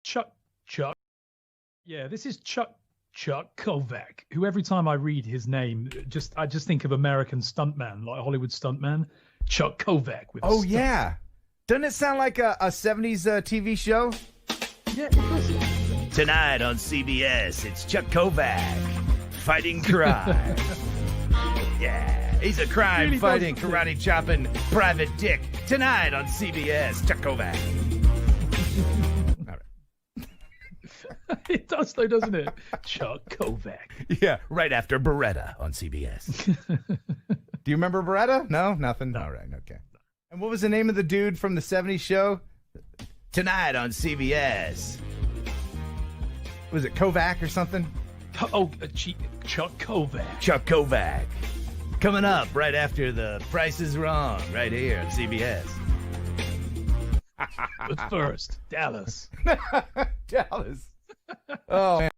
Chuck. Yeah, this is Chuck Kovac, who every time I read his name, I just think of American stuntman, like Hollywood stuntman, Chuck Kovac. With yeah. Doesn't it sound like a 70s TV show? Yeah, it does. Tonight on CBS, it's Chuck Kovac fighting crime. Yeah, he's a crime-fighting, karate-chopping private dick. Tonight on CBS, Chuck Kovac. It does, though, doesn't it? Chuck Kovac. Yeah, right after Beretta on CBS. Do you remember Beretta? No, nothing. No. All right, okay. And what was the name of the dude from the 70s show? Tonight on CBS. Was it Kovac or something? Oh, Chuck Kovac. Chuck Kovac. Coming up right after The Price is Wrong, right here on CBS. But first, Dallas. Dallas. Oh, man.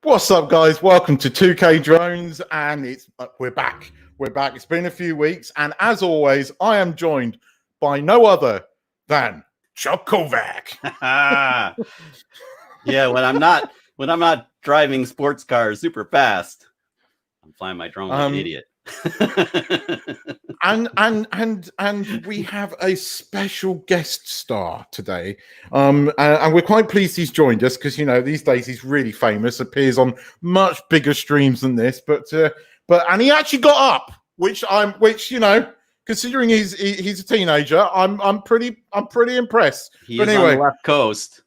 What's up, guys? Welcome to 2K Drones, and we're back. It's been a few weeks, and as always, I am joined by no other than Chuck Kovac. Yeah, when I'm not driving sports cars super fast, I'm flying my drone like an idiot. and we have a special guest star today, and we're quite pleased he's joined us because these days he's really famous, appears on much bigger streams than this, but he actually got up, which considering he's a teenager, I'm pretty impressed. He's on the left coast.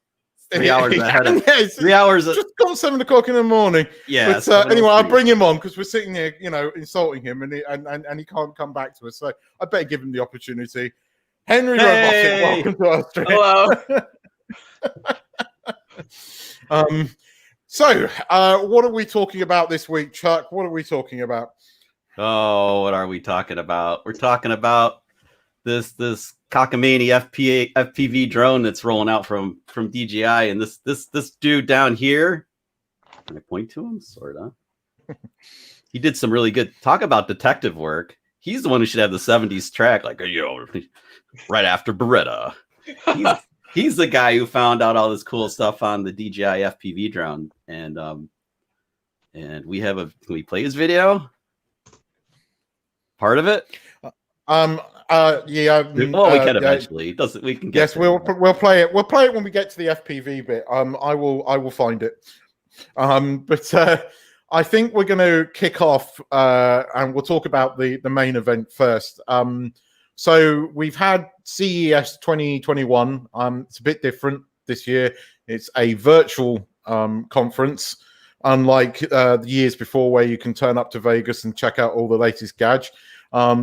3 hours ahead of 3 hours. Just gone 7 o'clock in the morning. Yeah. But anyway, I'll bring him on because we're sitting here, insulting him, and he can't come back to us. So I better give him the opportunity. Henry Robotic, welcome to our stream. Hello. So what are we talking about this week, Chuck? What are we talking about? Oh, what are we talking about? We're talking about this cockamamie FPV drone that's rolling out from DJI, and this dude down here. Can I point to him? Sort of. He did some really good talk about detective work. He's the one who should have the 70s track, like right after Beretta. He's the guy who found out all this cool stuff on the DJI FPV drone, and we have can we play his video? Part of it. Yeah. We can eventually. We can get. Yes, we'll play it. We'll play it when we get to the FPV bit. I will find it. But I think we're going to kick off, and we'll talk about the main event first. So we've had CES 2021. It's a bit different this year. It's a virtual conference, unlike the years before where you can turn up to Vegas and check out all the latest gadgets.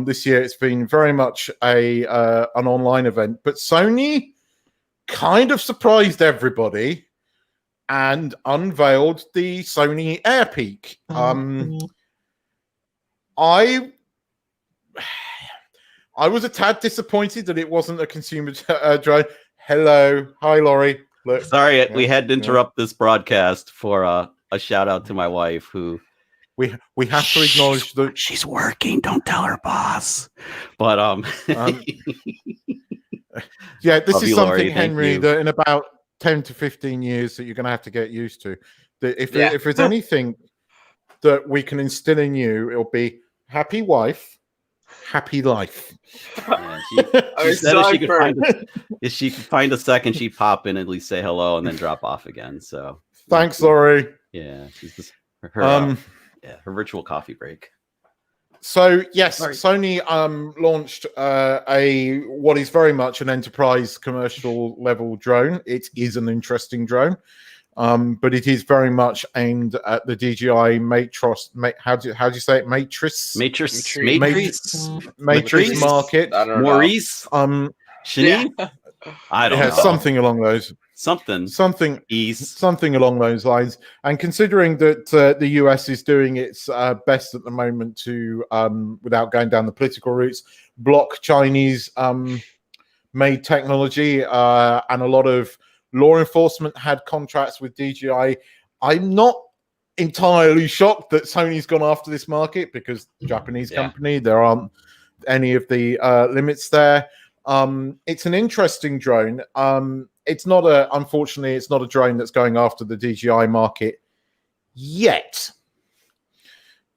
This year it's been very much an online event, but Sony kind of surprised everybody and unveiled the Sony Airpeak. I was a tad disappointed that it wasn't a consumer drone. Hi, Laurie. Look, sorry, we had to interrupt this broadcast for a shout out to my wife who. We have to acknowledge that she's working. Don't tell her boss. But yeah, this is something, Laurie, Henry, that in about 10 to 15 years that you're going to have to get used to. That if there's anything that we can instill in you, it'll be happy wife, happy life. Yeah, she said if she could find a second, she'd pop in, at least say hello, and then drop off again. So thanks, Laurie. Yeah, she's just her virtual coffee break. So yes, Sorry. Sony launched a what is very much an enterprise commercial level drone. It is an interesting drone, but it is very much aimed at the DJI Matrix. How do you say it? Matrix market. I don't Maurice. Shani. Yeah. I don't know. Something along those. Something along those lines. And considering that the US is doing its best at the moment to, without going down the political routes, block Chinese made technology, and a lot of law enforcement had contracts with DJI, I'm not entirely shocked that Sony's gone after this market because Japanese company, there aren't any of the limits there. It's an interesting drone. Unfortunately, it's not a drone that's going after the DJI market yet.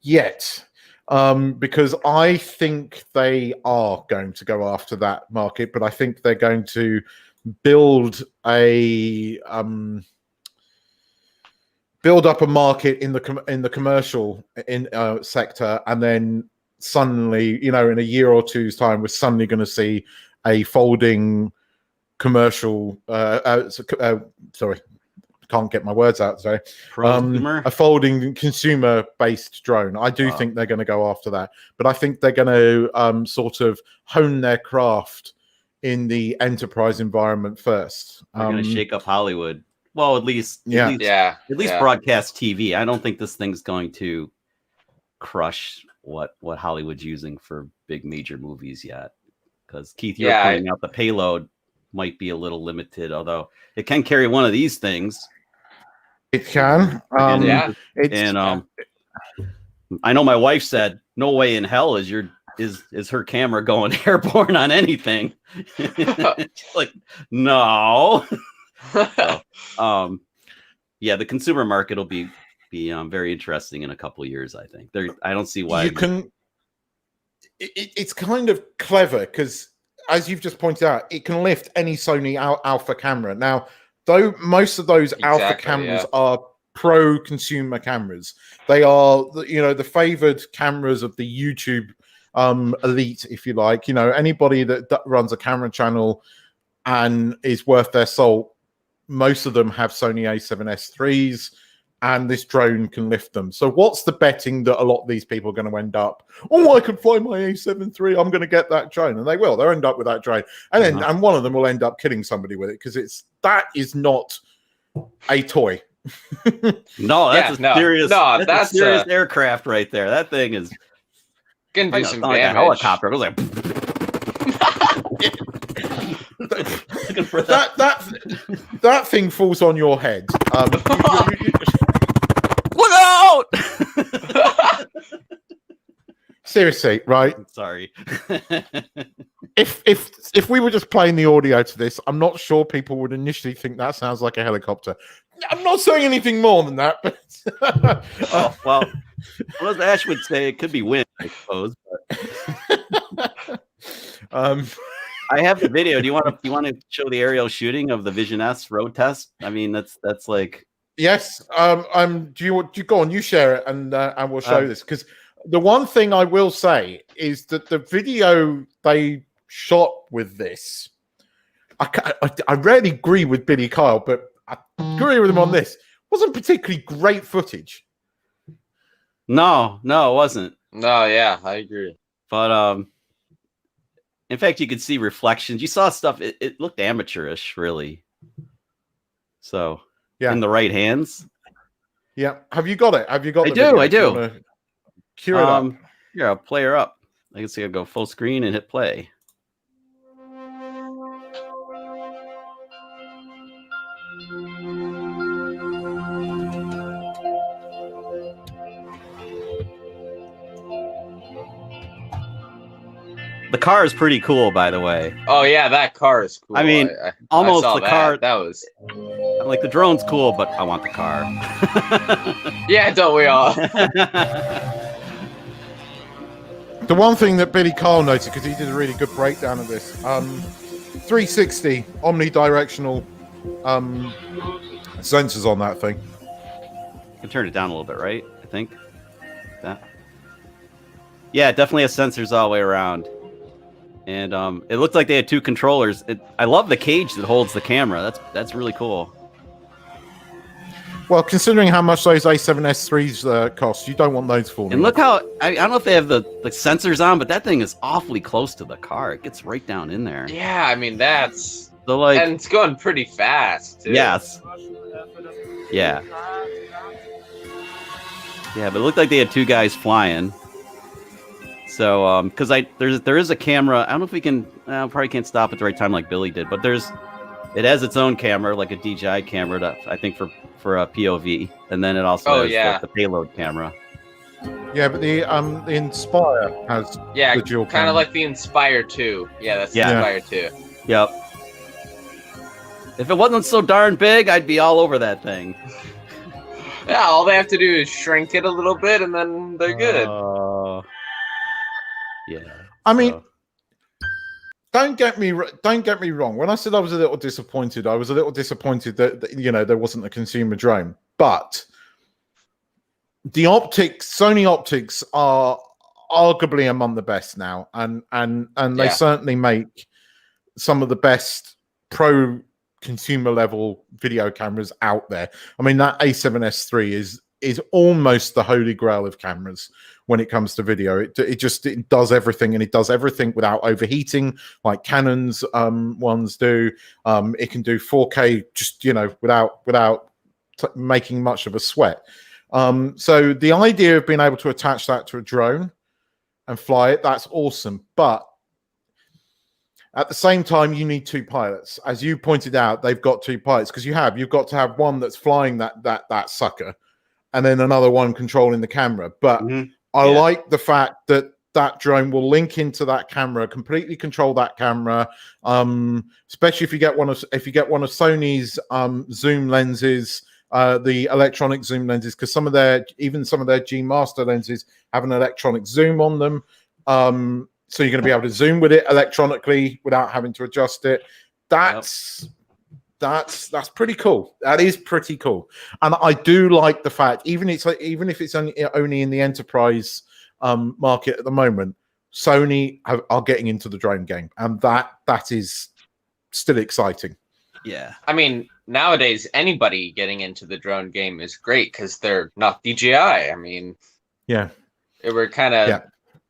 Because I think they are going to go after that market, but I think they're going to build up a market in the commercial sector, and then suddenly, in a year or two's time, we're suddenly going to see a folding commercial sorry, can't get my words out today. A folding consumer-based drone. I do think they're going to go after that, but I think they're going to sort of hone their craft in the enterprise environment first. They're going to shake up Hollywood. Well, at least broadcast TV. I don't think this thing's going to crush what Hollywood's using for big major movies yet. Because Keith, you're pointing out the payload might be a little limited, although it can carry one of these things. It can. I know my wife said, "No way in hell is her camera going airborne on anything." Like, no. So, the consumer market will be very interesting in a couple of years. I think I don't see why you can. It's kind of clever because, as you've just pointed out, it can lift any Sony Alpha camera. Now, though most of those Alpha cameras are pro-consumer cameras, they are the favored cameras of the YouTube elite, if you like. Anybody that runs a camera channel and is worth their salt, most of them have Sony A7S IIIs, and this drone can lift them. So what's the betting that a lot of these people are going to end up? Oh, I can fly my A7 III. I'm going to get that drone, and they will. They'll end up with that drone, and then and one of them will end up killing somebody with it because that is not a toy. No, that's a serious aircraft right there. That thing is gonna do some damage. Like a helicopter. It was like that thing falls on your head. Look out! Seriously, right? Sorry. If we were just playing the audio to this, I'm not sure people would initially think that sounds like a helicopter. I'm not saying anything more than that, but well, as Ash would say, it could be wind, I suppose. But... I have the video. Do you want to show the aerial shooting of the Vision S road test? I mean, that's like. Yes. Do you go on? You share it, and we'll show this, because the one thing I will say is that the video they shot with this, I rarely agree with Billy Kyle, but I agree with him on this. Wasn't particularly great footage. No, it wasn't. No, yeah, I agree. But in fact, you could see reflections. You saw stuff. It looked amateurish, really. So, in the right hands. Yeah. Have you got it? Have you got? I do. Cue it up. Yeah, I'll play her up. I can see I'll go full screen and hit play. The car is pretty cool, by the way. Oh yeah, that car is cool. I mean, almost the car. That was. I'm like, the drone's cool, but I want the car. Yeah, don't we all? The one thing that Billy Kyle noted, because he did a really good breakdown of this, 360 omnidirectional sensors on that thing. I can turn it down a little bit, right? I think that. Yeah, it definitely has sensors all the way around. And it looked like they had 2 controllers. I love the cage that holds the camera. That's really cool. Well, considering how much those A7S3s cost, you don't want those for me. And look how I don't know if they have the sensors on, but that thing is awfully close to the car. It gets right down in there. Yeah, I mean that's So like, and it's going pretty fast too. yes, yeah, yeah. But it looked like they had 2 guys flying. So because there is a camera. I don't know if we can. Probably can't stop at the right time like Billy did. But it has its own camera, like a DJI camera, that I think for a POV, and then it also has the payload camera. Yeah, but the Inspire has the dual kind camera. of like the Inspire 2. Yeah, that's the Inspire 2. Yep. If it wasn't so darn big, I'd be all over that thing. Yeah, all they have to do is shrink it a little bit, and then they're good. Yeah. I mean, don't get me wrong. When I said I was a little disappointed, I was a little disappointed that there wasn't a consumer drone. But the Sony optics are arguably among the best now, and they certainly make some of the best pro consumer level video cameras out there. I mean, that A7S3 is almost the holy grail of cameras when it comes to video. It does everything, and it does everything without overheating like Canon's ones do. It can do 4K just without making much of a sweat. So the idea of being able to attach that to a drone and fly it, that's awesome. But at the same time, you need 2 pilots. As you pointed out, they've got 2 pilots because you've got to have one that's flying that sucker, and then another one controlling the camera. But I like the fact that drone will link into that camera, completely control that camera. Especially if you get one of Sony's zoom lenses, the electronic zoom lenses, because some of their G Master lenses have an electronic zoom on them. So you're going to be able to zoom with it electronically without having to adjust it. That's pretty cool. That is pretty cool, and I do like the fact even if it's only in the enterprise market at the moment, Sony are getting into the drone game, and that is still exciting. Yeah, I mean, nowadays anybody getting into the drone game is great because they're not DJI. I mean, we're kind of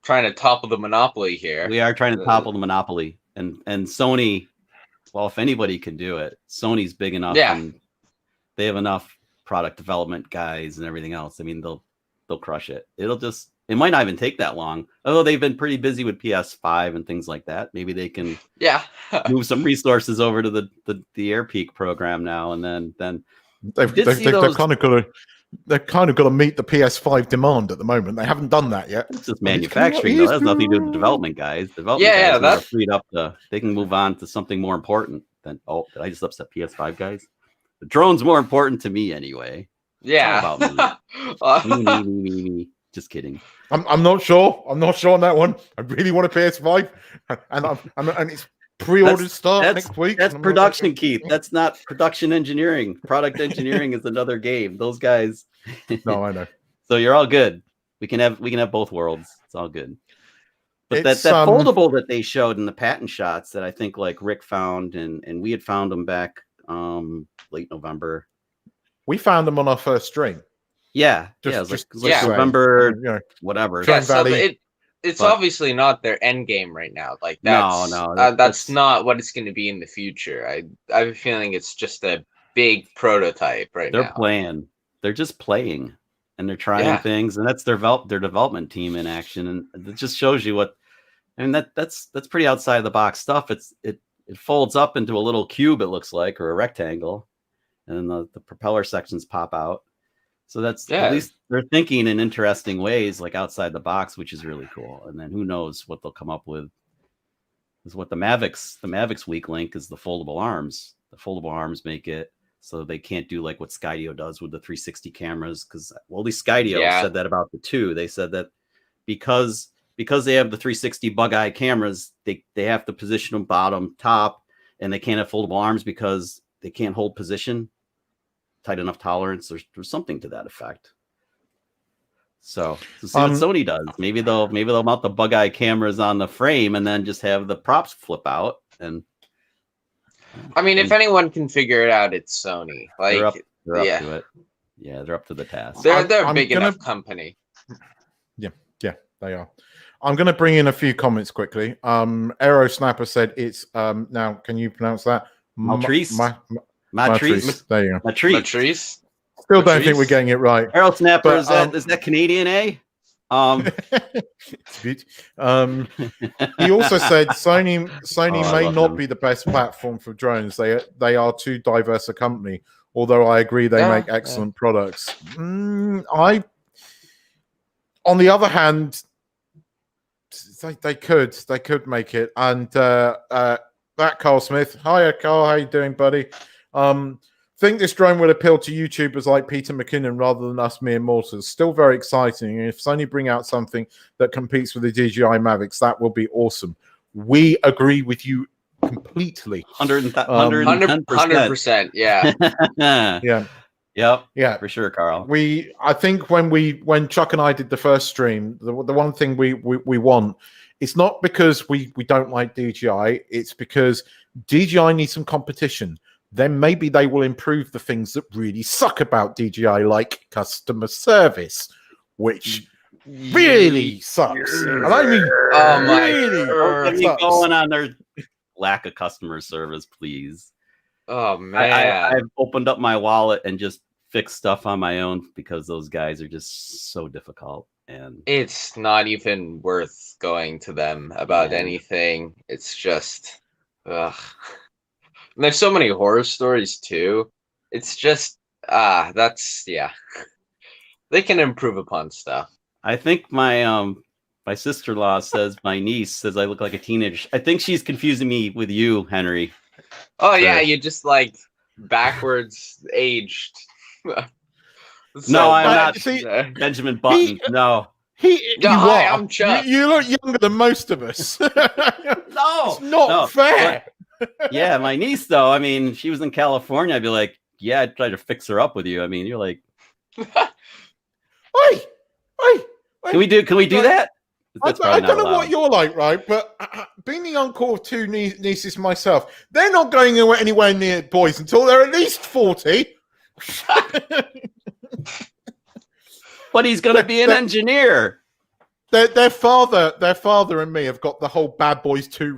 trying to topple the monopoly here. We are trying to topple the monopoly, and Sony. Well, if anybody can do it, Sony's big enough, and they have enough product development guys and everything else. I mean, they'll crush it. It might not even take that long. Although they've been pretty busy with PS5 and things like that. Maybe they can move some resources over to the Airpeak program now, and then they've kind of got to meet the PS5 demand at the moment. They haven't done that yet. It's just manufacturing, though. That has nothing to do with the development guys. Guys are freed up they can move on to something more important than. Oh, did I just upset PS5 guys? The drone's more important to me anyway. Yeah. It's all about me. Just kidding. I'm not sure. I'm not sure on that one. I really want a PS5, and it's pre-ordered start next week. That's production, Keith. That's not production engineering. Product engineering is another game. Those guys. No, I know. So you're all good. We can have both worlds. It's all good. But that foldable that they showed in the patent shots that I think like Rick found and we had found them back late November. We found them on our first stream. Yeah, November, whatever. Yeah, so it's obviously not their end game right now. Like that's not what it's going to be in the future. I have a feeling it's just a big prototype right now. They're playing. They're just playing, and they're trying things, and that's their development team in action, and it just shows you what. I mean, that's pretty outside the box stuff. It folds up into a little cube. It looks like, or a rectangle, and then the propeller sections pop out. So that's at least they're thinking in interesting ways, like outside the box, which is really cool. And then who knows what they'll come up with. Is what the Mavics weak link is the foldable arms. The foldable arms make it so they can't do like what Skydio does with the 360 cameras. Because at least Skydio said that about the 2. They said that because they have the 360 bug eye cameras, they have to position them bottom, top, and they can't have foldable arms because they can't hold position. Tight enough tolerance. There's something to that effect. So see what Sony does. Maybe they'll mount the bug eye cameras on the frame and then just have the props flip out. And I mean, if anyone can figure it out, it's Sony. Like they're up to it. Yeah, they're up to the task. They're a big enough company. Yeah, they are. I'm going to bring in a few comments quickly. Aero Snapper said it's now. Can you pronounce that? Matrice. Matrice. There you go. Matrice. Still don't think we're getting it right. Aero Snapper, is that Canadian, eh? He also said Sony may not be the best platform for drones. They are too diverse a company. Although I agree they make excellent products. On the other hand, they could make it. And that Carl Smith, hiya Carl, how you doing, buddy? Think this drone will appeal to YouTubers like Peter McKinnon rather than us mere mortals. Still very exciting. And if Sony bring out something that competes with the DJI Mavics, that will be awesome. We agree with you completely. 100%. Yeah. Yeah. Yep. Yeah. For sure, Carl. I think when Chuck and I did the first stream, the one thing we want, it's not because we don't like DJI, it's because DJI needs some competition. Then maybe they will improve the things that really suck about DJI, like customer service, which really sucks. And I mean, really going on their lack of customer service, please. Oh man, I've opened up my wallet and just fixed stuff on my own because those guys are just so difficult, and it's not even worth going to them about anything. It's just, ugh. And there's so many horror stories too. It's just they can improve upon stuff. I think my sister-in-law says my niece says I look like a teenager. I think she's confusing me with you, Henry. Oh yeah, you just like backwards aged. No, I'm not. See, Benjamin Button. I'm Chuck. You look younger than most of us. No, it's not fair. Yeah, my niece though. I mean, she was in California. I'd be like, yeah, I'd try to fix her up with you. I mean, you're like, Oi. Can we do that? I don't know what you're like, right? But being the uncle of two nieces myself, they're not going anywhere near boys until they're at least 40. But he's going to be an engineer. Their father and me have got the whole Bad Boys 2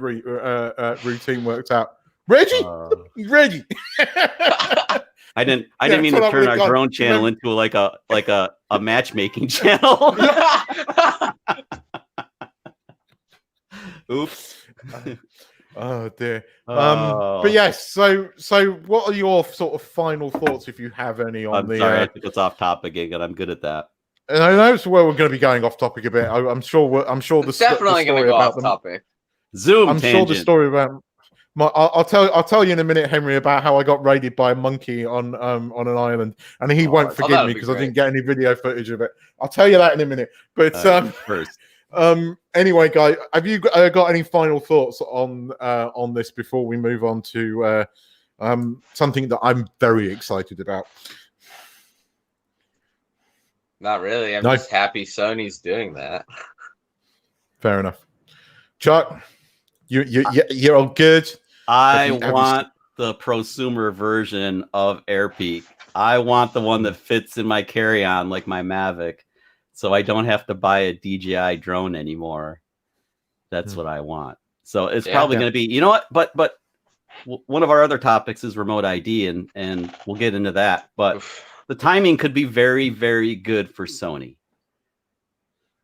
routine worked out. Reggie. I didn't mean to turn our drone channel into like a matchmaking channel. Oops. Oh dear. But yes. So what are your sort of final thoughts, if you have any, on the? Sorry, I think it's off topic again. I'm good at that. And I know where we're going to be going off topic a bit. I'm sure. It's definitely going to go off topic. Zoom. I'm sure the story about. I'll tell you in a minute, Henry, about how I got raided by a monkey on an island, and he won't forgive me because I didn't get any video footage of it. I'll tell you that in a minute. But first, anyway, guys, have you got any final thoughts on this before we move on to something that I'm very excited about? Not really. I'm just happy Sony's doing that. Fair enough. Chuck, you're all good. I want the prosumer version of Airpeak. I want the one that fits in my carry-on like my Mavic, so I don't have to buy a DJI drone anymore. That's what I want. So it's probably going to be, you know what? But one of our other topics is remote ID, and we'll get into that. But the timing could be very, very good for Sony,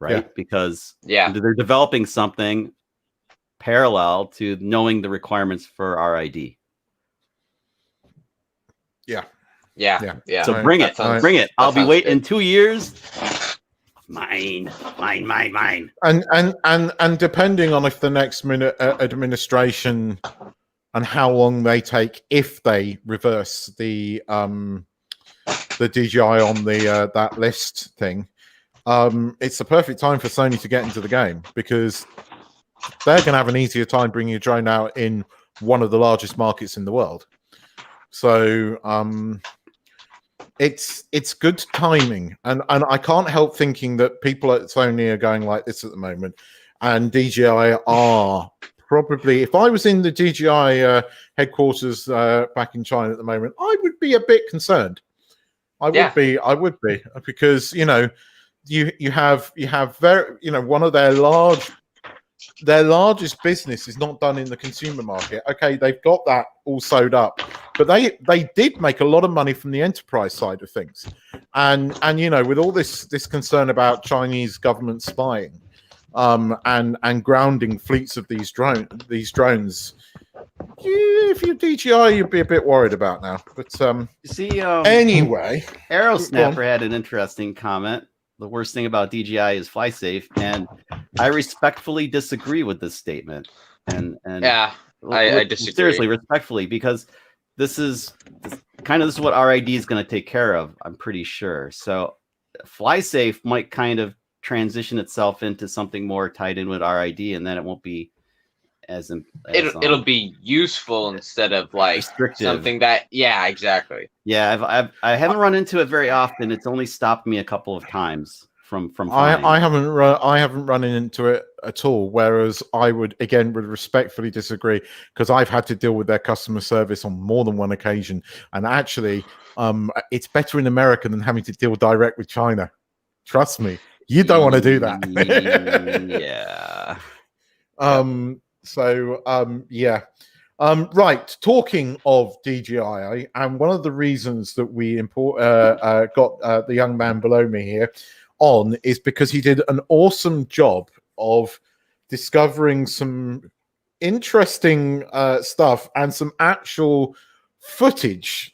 right? Because they're developing something parallel to knowing the requirements for our ID. Yeah. So bring it. I'll be waiting 2 years. Mine. And depending on if the next administration and how long they take, if they reverse the DJI on the that list thing, it's the perfect time for Sony to get into the game, because they're going to have an easier time bringing a drone out in one of the largest markets in the world. So it's good timing, and I can't help thinking that people at Sony are going like this at the moment, and DJI are probably. If I was in the DJI headquarters back in China at the moment, I would be a bit concerned. I would be because you have very one of their largest business is not done in the consumer market. Okay, they've got that all sewed up, but they did make a lot of money from the enterprise side of things, and with all this concern about Chinese government spying, and grounding fleets of these drones. If you're DJI, you'd be a bit worried about now. But see, anyway, Aerosnapper had an interesting comment. The worst thing about DJI is fly safe, and I respectfully disagree with this statement. And yeah, I disagree. Seriously, respectfully, because this is what RID is going to take care of. I'm pretty sure. So, fly safe might kind of transition itself into something more tied in with RID, and then it won't be it'll be useful instead of like restrictive. Something that exactly. Yeah, I haven't run into it very often. It's only stopped me a couple of times from I haven't run into it at all, whereas I would respectfully disagree, because I've had to deal with their customer service on more than one occasion, and actually it's better in America than having to deal direct with China. Trust me, you don't want to do that. Yeah. Right. Talking of DJI, and one of the reasons that we got the young man below me here on is because he did an awesome job of discovering some interesting stuff and some actual footage,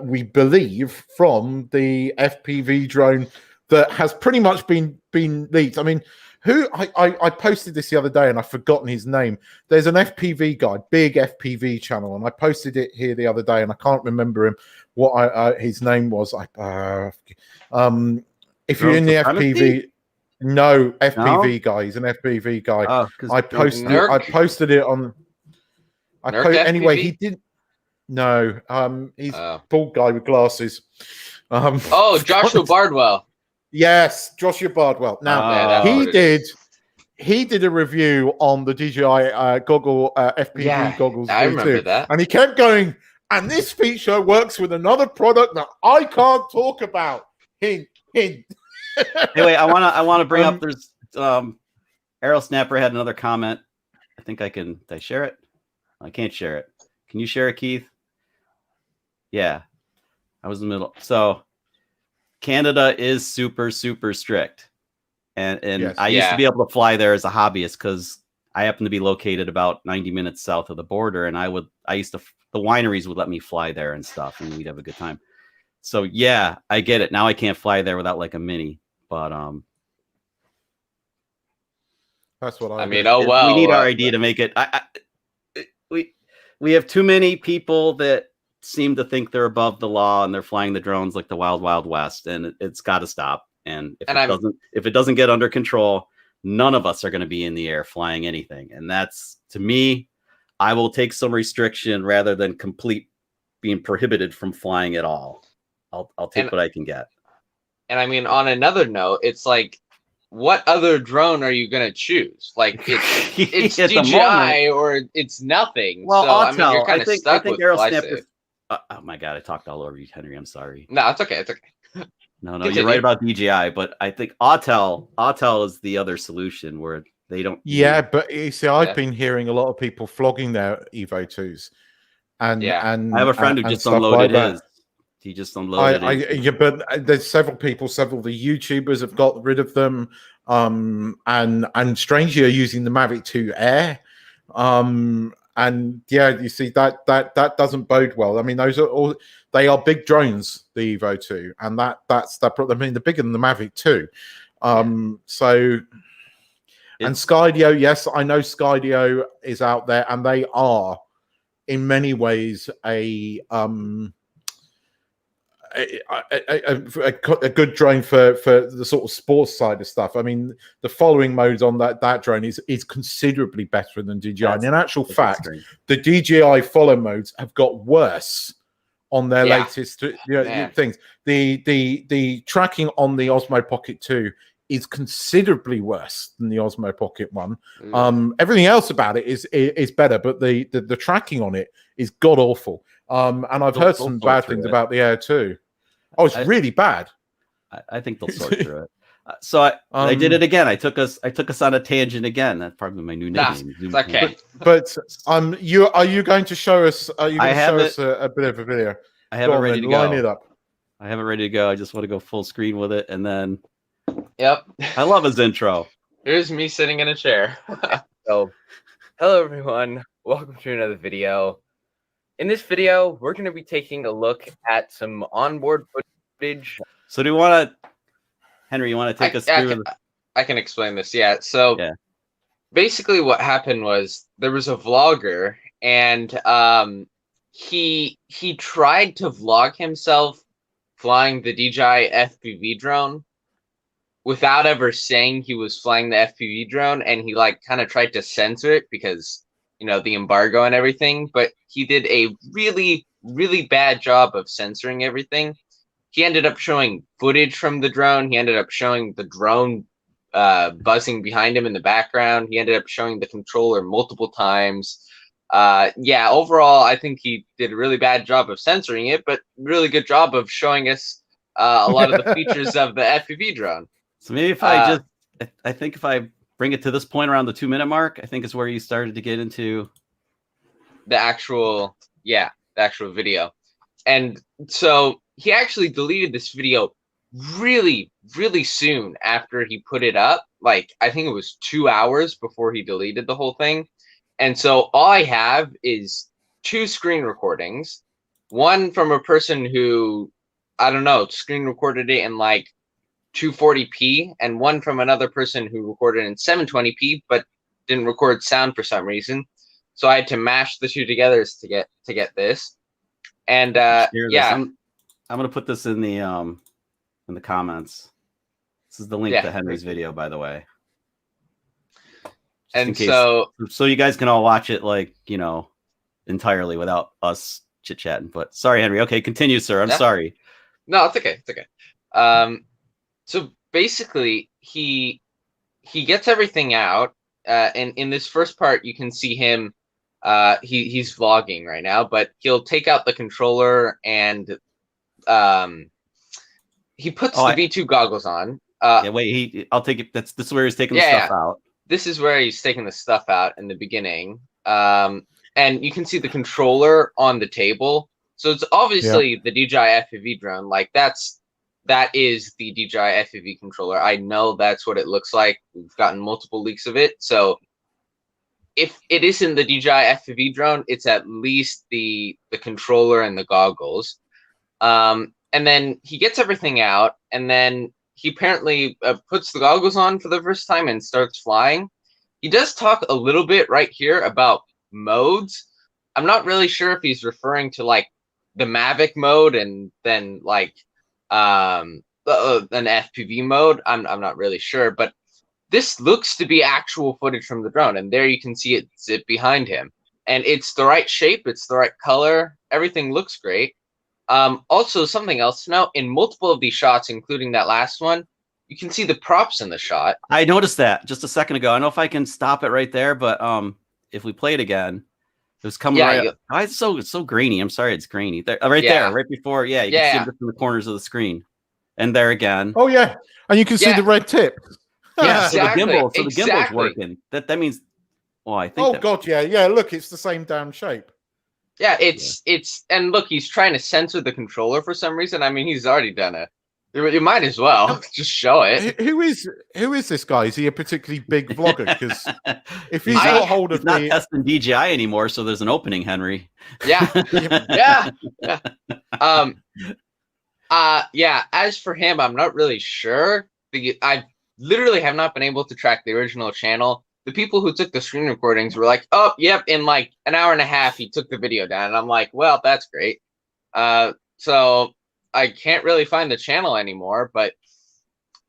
we believe, from the FPV drone that has pretty much been leaked. I mean, I posted this the other day and I've forgotten his name. There's an FPV guy, big FPV channel, and I posted it here the other day and I can't remember what his name was. If you're in the FPV, no, FPV guy. He's an FPV guy. Oh, I posted it on. Anyway, he didn't. No, he's a bald guy with glasses. Joshua Bardwell. Yes, Joshua Bardwell. Now he did a review on the DJI FPV goggles. I remember that. And he kept going, and this feature works with another product that I can't talk about. Hint, hint. Anyway, I want to bring up, there's Aerosnapper had another comment. I think did I share it? I can't share it. Can you share it, Keith? Yeah. I was in the middle. So Canada is super, super strict. And yes, I used to be able to fly there as a hobbyist because I happen to be located about 90 minutes south of the border. And the wineries would let me fly there and stuff, and we'd have a good time. So yeah, I get it. Now I can't fly there without like a mini, but that's what I mean. Oh well, we need RID to make it. We have too many people that seem to think they're above the law and they're flying the drones like the wild, wild west, and it's got to stop. And if it doesn't get under control, none of us are going to be in the air flying anything. And that's, to me, I will take some restriction rather than complete being prohibited from flying at all. I'll take what I can get. And I mean, on another note, it's like, what other drone are you going to choose? Like, it's DJI or it's nothing. Well, so, I'll tell. You're kind of stuck with Aerosnapper. Oh my God, I talked all over you, Henry. I'm sorry. No, it's okay. It's okay. No, you're right about DJI, but I think Autel is the other solution where they don't. Yeah, but you see, I've been hearing a lot of people flogging their Evo 2s, and I have a friend who just unloaded his. He just unloaded. But there's several the YouTubers have got rid of them, and strangely are using the Mavic 2 Air, and yeah, you see that doesn't bode well. I mean, they are big drones, the Evo 2, and that's that. I mean, they're bigger than the Mavic 2. And Skydio, yes, I know Skydio is out there, and they are in many ways a good drone for the sort of sports side of stuff. I mean, the following modes on that drone is considerably better than DJI. And in actual fact, the DJI follow modes have got worse on their latest things. The tracking on the Osmo Pocket 2 is considerably worse than the Osmo Pocket 1. Everything else about it is better, but the tracking on it is god awful. And I've heard some bad things about the Air 2. Oh, it's really bad. I think they'll sort through it. So I did it again. I took us on a tangent again. That's probably my new nickname. It's okay. But are you going to show us? Are you going to show us a bit of a video? I have it ready to go. Line it up. I have it ready to go. I just want to go full screen with it, and then. Yep. I love his intro. Here's me sitting in a chair. So, hello everyone. Welcome to another video. In this video, we're going to be taking a look at some onboard footage. So do you want to, Henry, you want to take us through? I can explain this. Yeah. So basically what happened was there was a vlogger and he tried to vlog himself flying the DJI FPV drone without ever saying he was flying the FPV drone, and he like kind of tried to censor it because, you know, the embargo and everything, but he did a really, really bad job of censoring everything. He ended up showing footage from the drone. He ended up showing the drone buzzing behind him in the background. He ended up showing the controller multiple times. Yeah, overall, I think he did a really bad job of censoring it, but really good job of showing us a lot of the features of the FPV drone. So maybe if I think if I bring it to this point around the 2-minute mark, I think is where you started to get into the actual video. And so he actually deleted this video really, really soon after he put it up. Like, I think it was 2 hours before he deleted the whole thing. And so all I have is 2 screen recordings, one from a person who, I don't know, screen recorded it in like 240p, and one from another person who recorded in 720p but didn't record sound for some reason. So I had to mash the 2 together to get this. And I'm gonna put this in the comments. This is the link to Henry's video, by the way. And so you guys can all watch it, like, you know, entirely without us chit chatting. But sorry, Henry. Okay, continue, sir. I'm sorry. No, it's okay. It's okay. So basically, he gets everything out. And in this first part, you can see him. He's vlogging right now, but he'll take out the controller and he puts the V2 goggles on. I'll take it. This is where he's taking the stuff out. This is where he's taking the stuff out in the beginning. And you can see the controller on the table. So it's obviously the DJI FPV drone. Like that is the DJI FPV controller. I know that's what it looks like. We've gotten multiple leaks of it. So if it isn't the DJI FPV drone, it's at least the controller and the goggles. And then he gets everything out, and then he apparently puts the goggles on for the first time and starts flying. He does talk a little bit right here about modes. I'm not really sure if he's referring to like the Mavic mode and then like an FPV mode. I'm not really sure, but this looks to be actual footage from the drone, and there you can see it zip behind him, and it's the right shape, it's the right color, everything looks great. Also, something else to note, in multiple of these shots, including that last one, you can see the props in the shot. I noticed that just a second ago. I don't know if I can stop it right there, but if we play it again, it was coming right up. Oh, it's so grainy. I'm sorry, it's grainy. There, there, right before. Yeah, you can see it just in the corners of the screen. And there again. Oh, yeah. And you can see the red tip. Yeah, exactly. So the gimbal's working. That means, well, I think. Oh, God, yeah. Look, it's the same damn shape. Yeah, it's and look, he's trying to censor the controller for some reason. I mean, he's already done it. You might as well just show it. Who is this guy? Is he a particularly big vlogger? Because if he's got hold of not testing DJI anymore, so there's an opening, Henry. Yeah. As for him, I'm not really sure. I literally have not been able to track the original channel. The people who took the screen recordings were like, "Oh, yep, in like an hour and a half, he took the video down." And I'm like, "Well, that's great." So I can't really find the channel anymore, but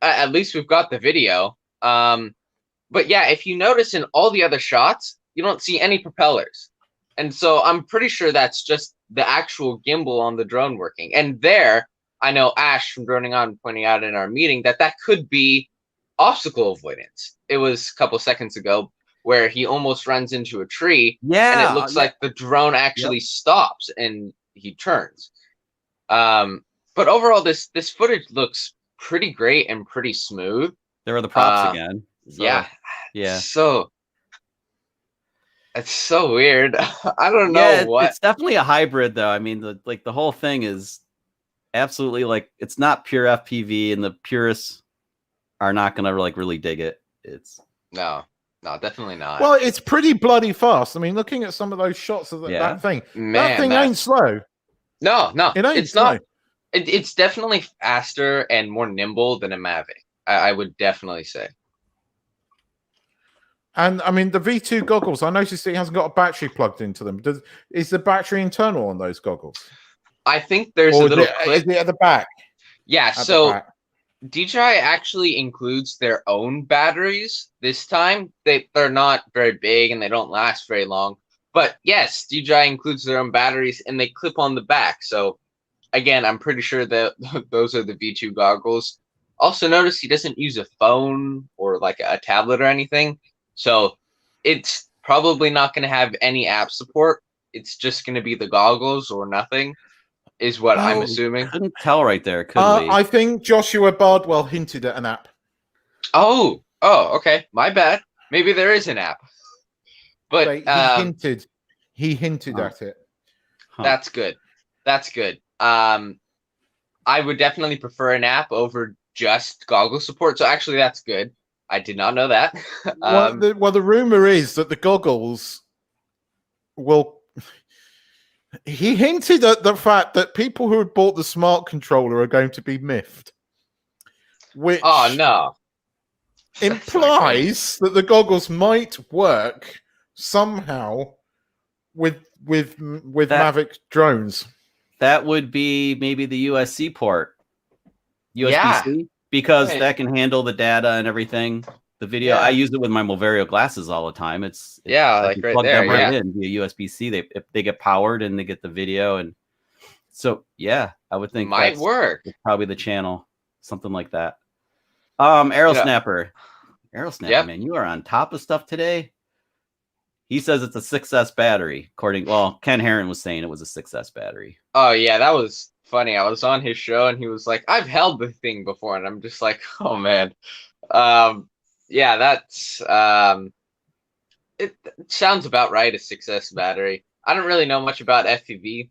at least we've got the video. But yeah, if you notice in all the other shots, you don't see any propellers. And so I'm pretty sure that's just the actual gimbal on the drone working. And there, I know Ash from Droning On pointing out in our meeting that could be obstacle avoidance. It was a couple seconds ago where he almost runs into a tree, and it looks like the drone actually stops and he turns. But overall, this footage looks pretty great and pretty smooth. There are the props again. So, yeah. So it's so weird. I don't know what. It's definitely a hybrid, though. I mean, the whole thing is absolutely like it's not pure FPV, and the purists are not gonna really dig it. It's no, definitely not. Well, it's pretty bloody fast. I mean, looking at some of those shots of that thing, that thing ain't slow. No, it's not. It's definitely faster and more nimble than a Mavic. I would definitely say. And I mean, the V2 goggles, I noticed it hasn't got a battery plugged into them. Is the battery internal on those goggles? I think there's a little clip. Is it at the back? Yeah, so DJI actually includes their own batteries this time. They're not very big and they don't last very long. But yes, DJI includes their own batteries and they clip on the back. So again, I'm pretty sure that those are the V2 goggles. Also notice he doesn't use a phone or like a tablet or anything. So it's probably not going to have any app support. It's just going to be the goggles or nothing, is what I'm assuming. Couldn't tell right there, could we? I think Joshua Bardwell hinted at an app. Oh, okay. My bad. Maybe there is an app. But he hinted at it. Huh. That's good. I would definitely prefer an app over just goggle support. So actually, that's good. I did not know that. Well, the rumor is that the goggles will. He hinted at the fact that people who had bought the smart controller are going to be miffed, which implies that the goggles might work somehow with Mavic drones. That would be maybe the USB port. USB-C? Because that can handle the data and everything. The video, I use it with my Moverio glasses all the time. It's like right there, in via USB-C. They get powered and they get the video, and so I would think might work. Probably the channel, something like that. Arrow Snapper, man, you are on top of stuff today. He says it's a 6S battery. Ken Herron was saying it was a 6S battery. Oh yeah, that was funny. I was on his show and he was like, "I've held the thing before," and I'm just like, "Oh man." That's it sounds about right, a 6S battery. I don't really know much about FPV.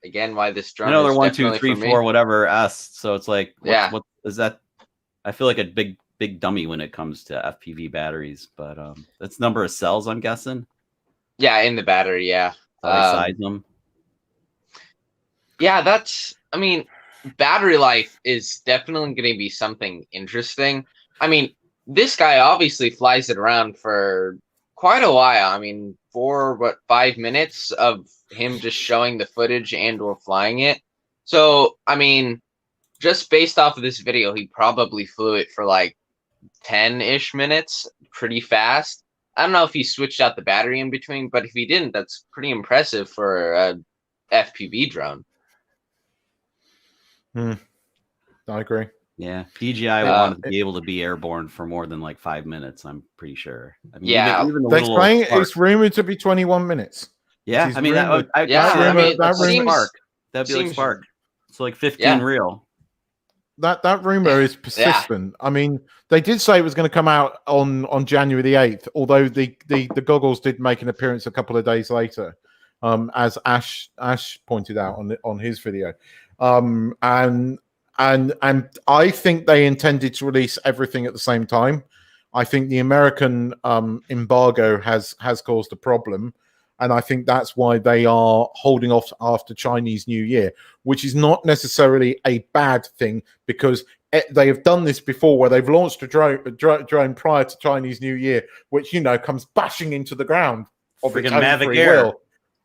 Again, why this drone? They're 1, 2, 3, 4, whatever S. So it's like, what is that? I feel like a big dummy when it comes to FPV batteries, but that's number of cells, I'm guessing. Yeah, in the battery, they size them. Yeah, I mean, battery life is definitely going to be something interesting. I mean, this guy obviously flies it around for quite a while. I mean, 5 minutes of him just showing the footage and or flying it. So, I mean, just based off of this video, he probably flew it for like 10-ish minutes, pretty fast. I don't know if he switched out the battery in between, but if he didn't, that's pretty impressive for a FPV drone. I agree. Yeah, DJI wanted to be able to be airborne for more than like 5 minutes. I'm pretty sure. I mean, even it's rumored to be 21 minutes. Yeah, I mean, that'd be like Spark. So like 15 real. That rumor is persistent. I mean, they did say it was going to come out on January the 8th, although the goggles did make an appearance a couple of days later, as Ash pointed out on his video. And I think they intended to release everything at the same time. I think the American embargo has caused a problem, and I think that's why they are holding off after Chinese New Year, which is not necessarily a bad thing, because they have done this before, where they've launched a drone prior to Chinese New Year, which comes bashing into the ground of its own free will.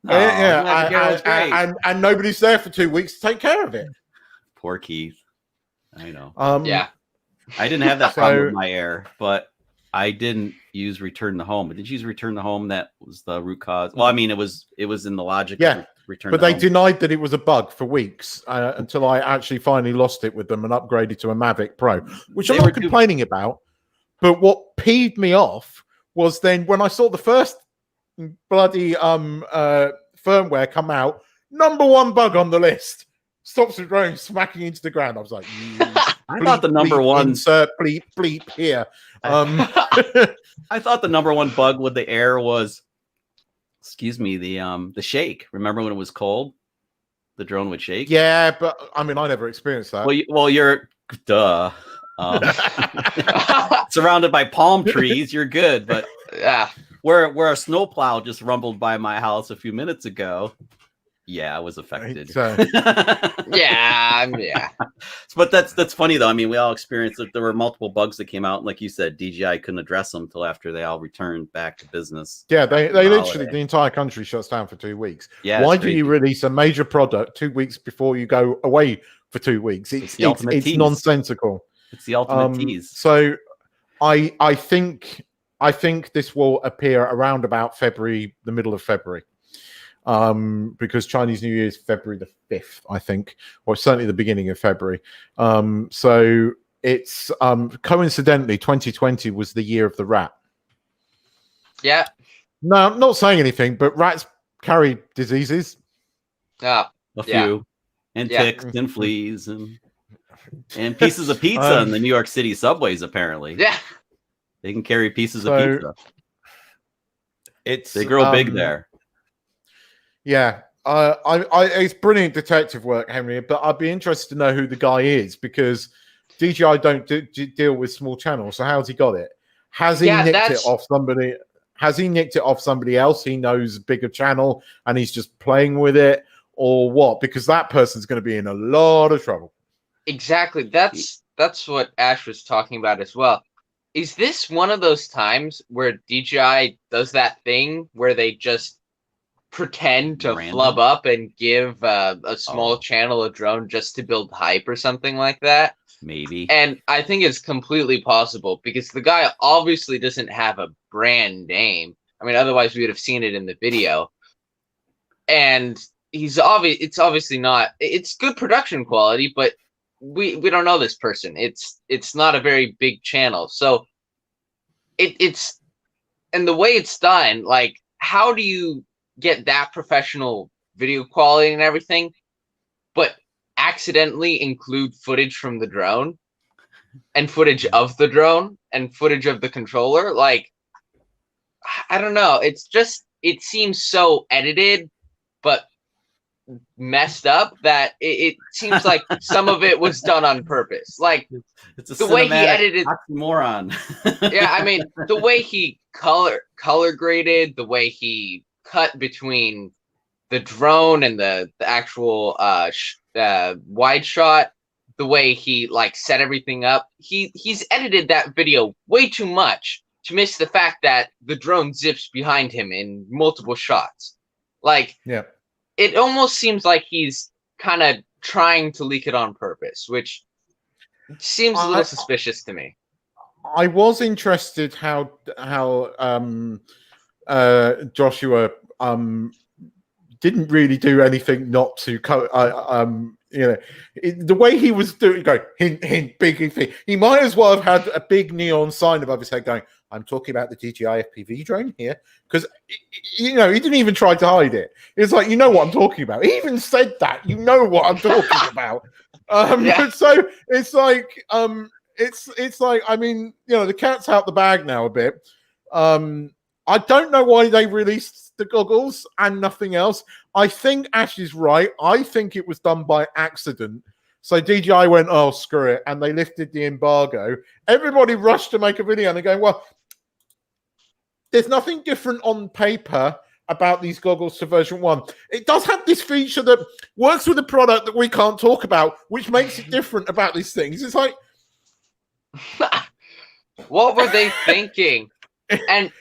And nobody's there for 2 weeks to take care of it. Poor Keith. I know. I didn't have that problem with my Air, but I didn't use Return to Home. But did you use Return to Home? That was the root cause. Well, I mean, it was in the logic. Yeah. return. But to they home. denied that it was a bug for weeks until I actually finally lost it with them and upgraded to a Mavic Pro, which I'm They were not complaining about. But what peeved me off was then when I saw the first bloody firmware come out, #1 bug on the list. Stops the drone smacking into the ground. I was like, I thought the number one insert bleep bleep here. I thought the #1 bug with the air was, excuse me, the shake. Remember when it was cold, the drone would shake? Yeah, but I mean, I never experienced that. Well, you're duh. Surrounded by palm trees, you're good. But Yeah. where a snowplow just rumbled by my house a few minutes ago, yeah, I was affected. Yeah. But that's funny though. I mean, we all experienced it. There were multiple bugs that came out, and like you said, DJI couldn't address them until after they all returned back to business. Yeah, they literally, the entire country shuts down for 2 weeks. Yeah, why do you release a major product 2 weeks before you go away for 2 weeks? It's nonsensical. It's the ultimate tease. So I think this will appear around about February, the middle of February. Because Chinese New Year is February the 5th, I think, or certainly the beginning of February. So it's coincidentally 2020 was the year of the rat. Yeah. No, I'm not saying anything, but rats carry diseases. Yeah. A few. And ticks and fleas and pieces of pizza in the New York City subways, apparently. Yeah. They can carry pieces of pizza. They grow big there. Yeah, it's brilliant detective work, Henry. But I'd be interested to know who the guy is because DJI don't deal with small channels. So how's he got it? Has he nicked it off somebody? Has he nicked it off somebody else? He knows bigger channel and he's just playing with it, or what? Because that person's going to be in a lot of trouble. Exactly. That's what Ash was talking about as well. Is this one of those times where DJI does that thing where they just pretend to flub up and give a small channel a drone just to build hype or something like that? Maybe. And I think it's completely possible because the guy obviously doesn't have a brand name. I mean, otherwise we would have seen it in the video. And it's obviously not. It's good production quality, but we don't know this person. It's not a very big channel, so it's and the way it's done, like, how do you get that professional video quality and everything, but accidentally include footage from the drone and footage of the drone and footage of the controller? Like, I don't know. It's just, it seems so edited, but messed up that it seems like some of it was done on purpose. Like, it's the way he edited oxymoron. Yeah, I mean, the way he color graded, the way he cut between the drone and the actual wide shot, the way he like set everything up, he's edited that video way too much to miss the fact that the drone zips behind him in multiple shots. Like, yeah, it almost seems like he's kind of trying to leak it on purpose, which seems a little suspicious to me. I was interested how Joshua didn't really do anything not to the way he was doing, go hint hint, big thing. He might as well have had a big neon sign above his head going, "I'm talking about the DJI FPV drone here," because he didn't even try to hide it. It's like, you know what I'm talking about. He even said that, you know what I'm talking about. So it's like it's like, I mean, the cat's out the bag now a bit. I don't know why they released the goggles and nothing else. I think Ash is right. I think it was done by accident. So DJI went, oh, screw it, and they lifted the embargo. Everybody rushed to make a video, and they're going, well, there's nothing different on paper about these goggles to version 1. It does have this feature that works with a product that we can't talk about, which makes it different about these things. It's like, what were they thinking? And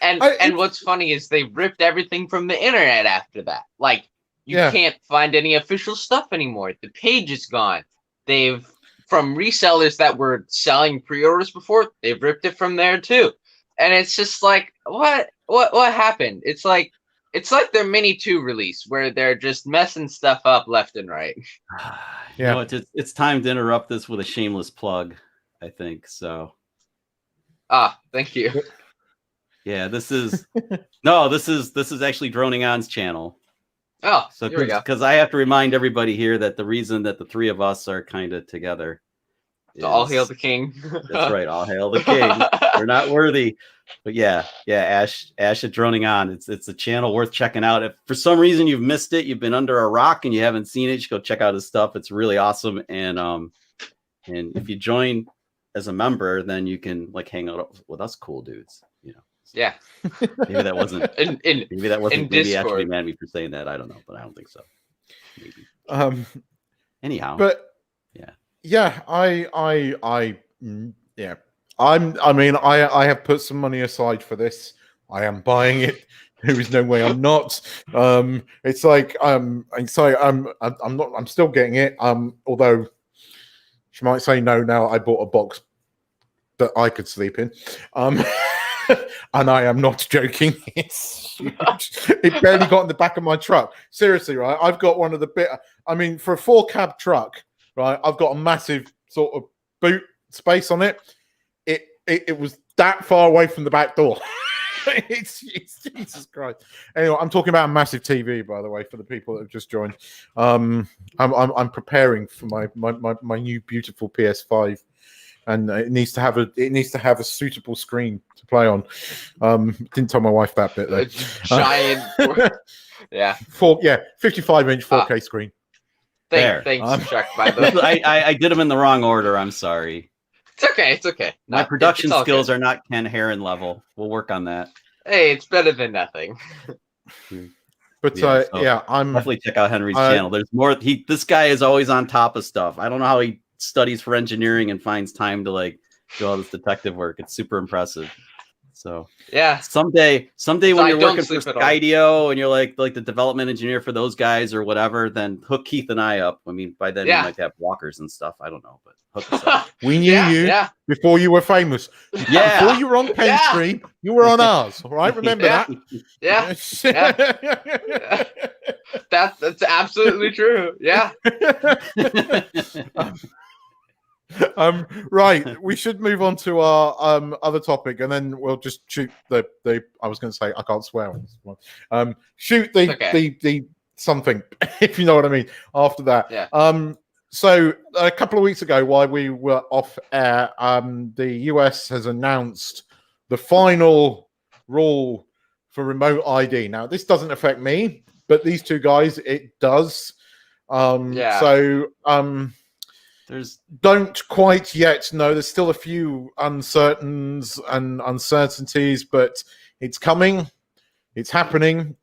what's funny is they ripped everything from the internet after that. Like, you can't find any official stuff anymore. The page is gone. They've, from resellers that were selling pre-orders before, they've ripped it from there too. And it's just like, what happened? It's like, It's like their Mini 2 release where they're just messing stuff up left and right. You know, it's time to interrupt this with a shameless plug, I think. So. Thank you. Yeah, this is this is actually Droning On's channel. Oh, so here we go. Because I have to remind everybody here that the reason that the three of us are kind of together. So all hail the king. That's right. All hail the king. We're not worthy. But yeah, Ash at Droning On. It's a channel worth checking out. If for some reason you've missed it, you've been under a rock and you haven't seen it, you should go check out his stuff. It's really awesome. And if you join as a member, then you can like hang out with us cool dudes. You know. Yeah. Maybe that wasn't. Maybe Ash would be mad at me for saying that. I don't know, but I don't think so. Maybe. Anyhow. But yeah, I have put some money aside for this. I am buying it. There is no way I'm not. It's like I'm sorry, I'm not. I'm still getting it. Although she might say no now. I bought a box that I could sleep in. And I am not joking. It's huge. It barely got in the back of my truck. Seriously, right? I've got one of the bit. I mean, for a 4-cab truck, right? I've got a massive sort of boot space on it. It was that far away from the back door. it's Jesus Christ. Anyway, I'm talking about a massive TV, by the way, for the people that have just joined. I'm preparing for my new beautiful PS5. And it needs to have a suitable screen to play on. Didn't tell my wife that bit though. Giant, 55-inch 4K screen. Thanks, Chuck. By the way, I did them in the wrong order. I'm sorry. It's okay. It's okay. My production skills are not Ken Heron level. We'll work on that. Hey, it's better than nothing. But I'm definitely check out Henry's channel. There's more. This guy is always on top of stuff. I don't know how he studies for engineering and finds time to like do all this detective work. It's super impressive. So yeah, someday when you're working for Skydio and you're like the development engineer for those guys or whatever, then hook Keith and I up. I mean, by then we might have walkers and stuff. I don't know, but hook us up. We knew you before you were famous. Yeah, before you were on Pain Stream, you were on ours. All right, remember that? Yeah. That's absolutely true. Yeah. Right, we should move on to our other topic, and then we'll just shoot the I was going to say I can't swear on this one. Shoot the something, if you know what I mean. After that, so a couple of weeks ago, while we were off air, the US has announced the final rule for remote ID. Now, this doesn't affect me, but these two guys, it does. So don't quite yet know. There's still a few uncertainties, but it's coming. It's happening.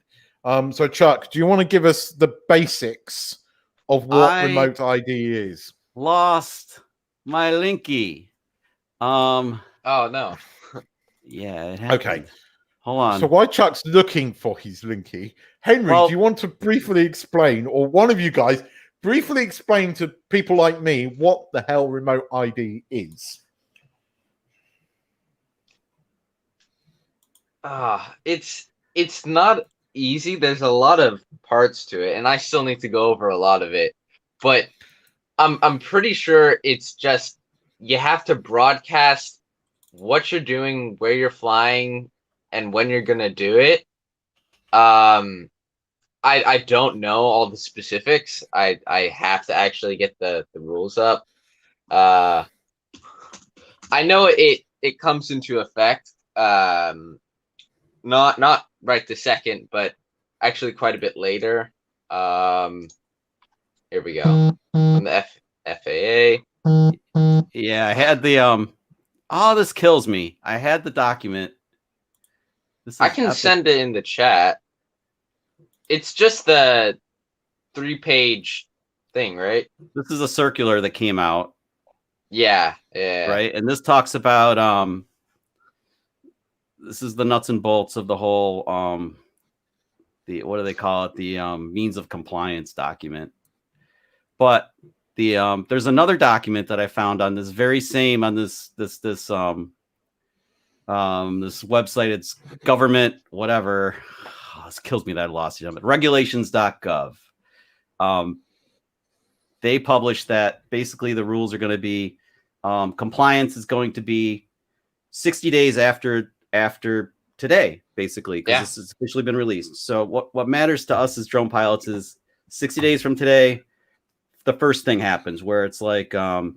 So Chuck, do you want to give us the basics of what remote ID is? Lost my linky. Oh no. Yeah, it happened. Okay. Hold on. So while Chuck's looking for his linky, Henry, do you want to briefly explain, or one of you guys briefly explain to people like me what the hell remote ID is? It's not easy. There's a lot of parts to it, and I still need to go over a lot of it. But I'm pretty sure it's just you have to broadcast what you're doing, where you're flying, and when you're gonna do it. I don't know all the specifics. I have to actually get the rules up. I know it comes into effect. Not right this second, but actually quite a bit later. Here we go. On the FAA. Yeah, I had the oh, this kills me. I had the document. I can send it in the chat. It's just the 3-page thing, right? This is a circular that came out. Yeah. Right, and this talks about this is the nuts and bolts of the whole the what do they call it? The means of compliance document. But the there's another document that I found on this very same this website. It's government whatever. it kills me that I lost it. But regulations.gov. They published that basically the rules are going to be compliance is going to be 60 days after today, basically, because this has officially been released. So what matters to us as drone pilots is 60 days from today, the first thing happens where it's like, well,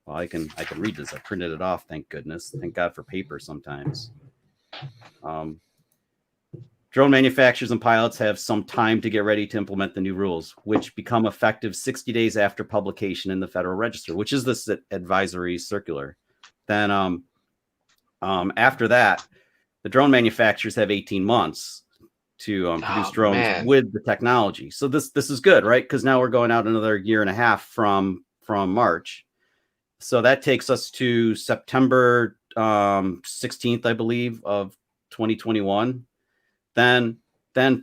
I can read this. I printed it off. Thank goodness. Thank God for paper sometimes. Drone manufacturers and pilots have some time to get ready to implement the new rules, which become effective 60 days after publication in the Federal Register, which is this advisory circular. Then after that, the drone manufacturers have 18 months to produce drones with the technology. So this is good, right? Because now we're going out another year and a half from March. So that takes us to September 16th, I believe, of 2021. Then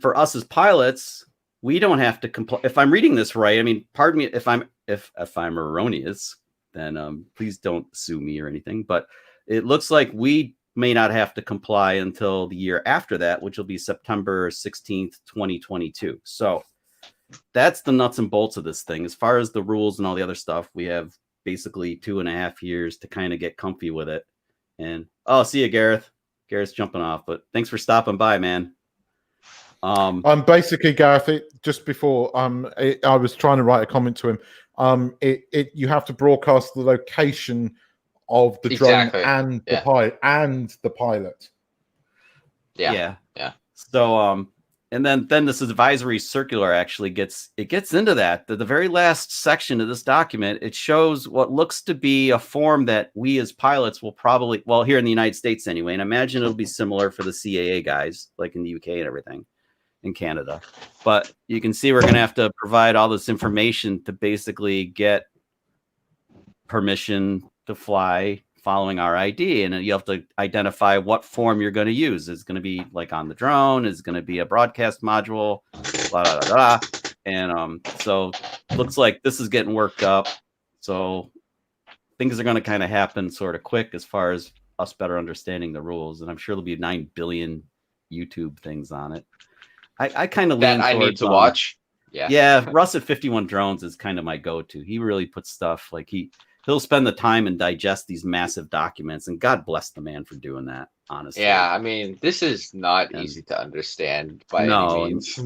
for us as pilots, we don't have to comply. If I'm reading this right, I mean, pardon me if I'm erroneous, then please don't sue me or anything. But it looks like we may not have to comply until the year after that, which will be September 16th, 2022. So that's the nuts and bolts of this thing. As far as the rules and all the other stuff, we have basically 2.5 years to kind of get comfy with it. And see you, Gareth. Gareth's jumping off, but thanks for stopping by, man. Basically, Gareth, just before I was trying to write a comment to him. You have to broadcast the location of the drone and the pilot. Yeah. So and then this advisory circular actually gets into that. The very last section of this document, it shows what looks to be a form that we as pilots will probably, well, here in the United States anyway, and I imagine it'll be similar for the CAA guys, like in the UK and everything, in Canada. But you can see we're going to have to provide all this information to basically get permission to fly following our ID, and you have to identify what form you're going to use. It's going to be like on the drone, is going to be a broadcast module, blah, blah, blah, blah. And so looks like this is getting worked up. So things are going to kind of happen sort of quick as far as us better understanding the rules. And I'm sure there'll be 9 billion YouTube things on it. I kind of lean that I towards, need to watch. Yeah, Russ at 51 Drones is kind of my go-to. He really puts stuff like he'll spend the time and digest these massive documents, and God bless the man for doing that, honestly. Yeah, I mean, this is not easy to understand by any means.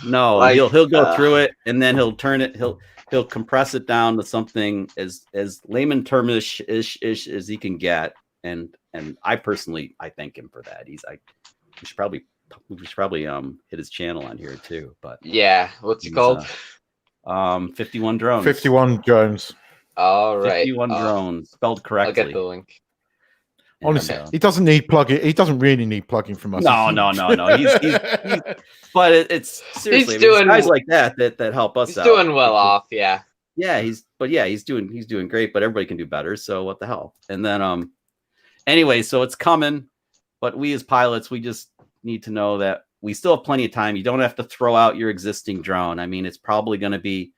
No, like, he'll go through it, and then he'll turn it, he'll compress it down to something as layman termish as he can get. And I personally, I thank him for that. We should probably hit his channel on here too. But yeah, what's it called? 51 Drones. 51 Drones. All right. 51 Drones, spelled correctly. I'll get the link. Honestly, he doesn't need plugging. He doesn't really need plugging from us. No. He's but it's seriously, he's doing guys like that help us out. He's doing well off, yeah. Yeah, he's doing great, but everybody can do better. So what the hell? And then anyway, so it's coming, but we as pilots, we just need to know that we still have plenty of time. You don't have to throw out your existing drone. I mean, it's probably going to be,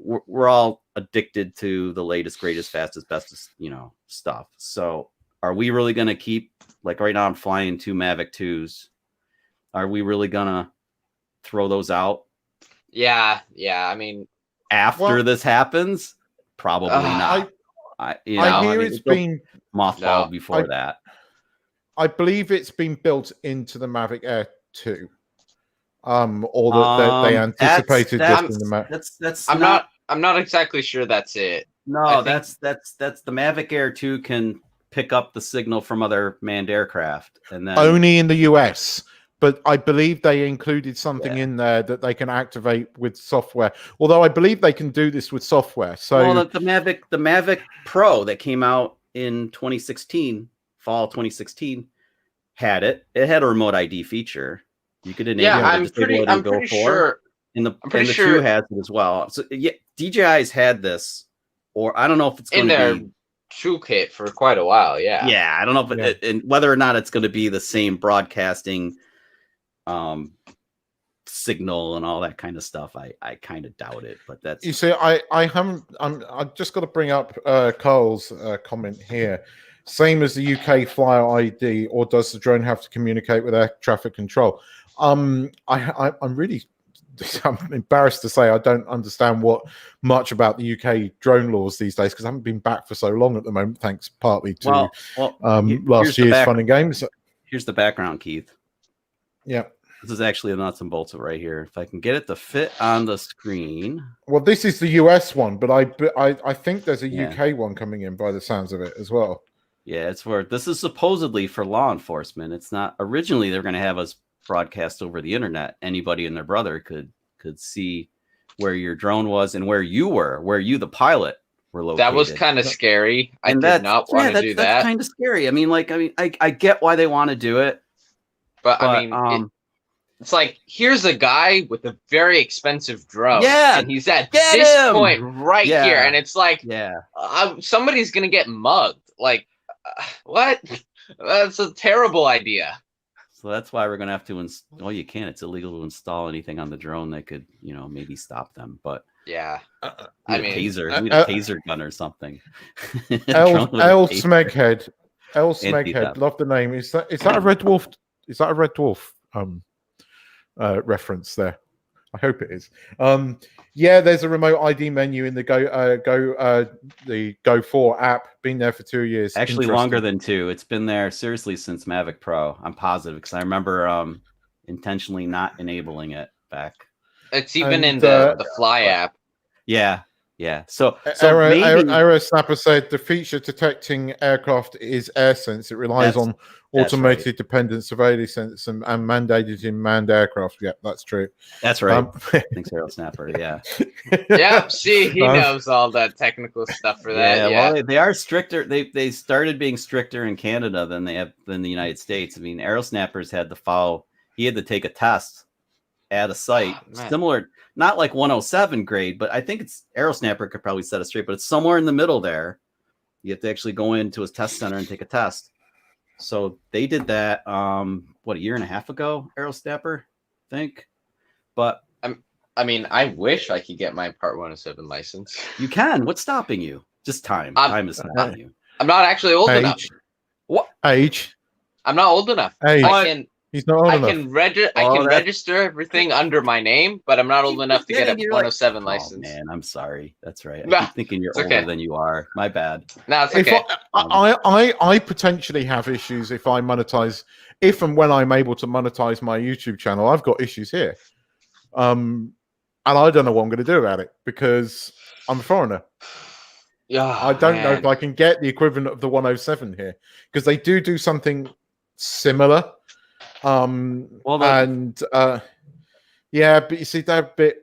we're all addicted to the latest, greatest, fastest, bestest, stuff. So are we really going to keep, like right now I'm flying 2 Mavic 2s. Are we really going to throw those out? Yeah. I mean, after this happens, probably not. I hear it's been mothballed before that. I believe it's been built into the Mavic Air 2. Or that they anticipated this in the Mavic. I'm not exactly sure that's it. No, that's the Mavic Air 2 can pick up the signal from other manned aircraft, and then only in the US. But I believe they included something in there that they can activate with software. Although I believe they can do this with software. So the Mavic Pro that came out in 2016, fall 2016, had it. It had a remote ID feature. You could enable it. I'm pretty sure. And the 2 has it as well. So yeah, DJI's had this, or I don't know if it's going to be toolkit for quite a while. Yeah, I don't know if and whether or not it's going to be the same broadcasting signal and all that kind of stuff. I kind of doubt it, but that's, you see, I've just got to bring up Carl's comment here. Same as the UK flyer ID, or does the drone have to communicate with air traffic control? I'm really I'm embarrassed to say I don't understand much about the UK drone laws these days because I haven't been back for so long at the moment, thanks partly to last year's Fun and Games. Here's the background, Keith. Yeah. This is actually the nuts and bolts of right here. If I can get it to fit on the screen. Well, this is the US one, but I think there's a UK one coming in by the sounds of it as well. Yeah, this is supposedly for law enforcement. It's not. Originally, they're going to have us broadcast over the internet. Anybody and their brother could see where your drone was and where you were, where you, the pilot, were located. That was kind of scary. I did not want to do that. That's kind of scary. I get why they want to do it. But I mean, it's like, here's a guy with a very expensive drone. Yeah. And he's at this point right here. And it's like, somebody's going to get mugged. Like, what? That's a terrible idea. So that's why we're going to have to well, you can't. It's illegal to install anything on the drone that could, maybe stop them. But yeah, I mean, a taser gun or something. L Smeghead, love the name. Is that a Red Dwarf? Is that a Red Dwarf reference there? I hope it is. Yeah, there's a remote ID menu in the Go 4 app. Been there for 2 years. Actually, longer than 2. It's been there seriously since Mavic Pro. I'm positive because I remember intentionally not enabling it back. It's even in the Fly app. Yeah. So Aerosnapper said the feature detecting aircraft is AirSense. It relies on automated dependent surveillance and mandated in manned aircraft. Yeah, that's true. That's right. Thanks, Aerosnapper. Yeah. Yeah. See, he knows all that technical stuff for that. Yeah. Well, they are stricter. They started being stricter in Canada than the United States. I mean, Aerosnappers had to follow. He had to take a test at a site similar, not like 107 grade, but I think it's Aerosnapper could probably set it straight, but it's somewhere in the middle there. You have to actually go into his test center and take a test. So they did that, a year and a half ago, Aerosnapper, I think. But I mean, I wish I could get my Part 107 license. You can. What's stopping you? Just time. Time is stopping you. I'm not actually old enough. What age? I'm not old enough. Age. He's not old enough. I can register everything under my name, but I'm not old enough to get a 107 license. Man, I'm sorry. That's right. I keep thinking you're older than you are. My bad. No, it's okay. I potentially have issues if I monetize, if and when I'm able to monetize my YouTube channel. I've got issues here, and I don't know what I'm going to do about it because I'm a foreigner. Yeah, I don't know if I can get the equivalent of the 107 here because they do something similar. But you see, they're a bit.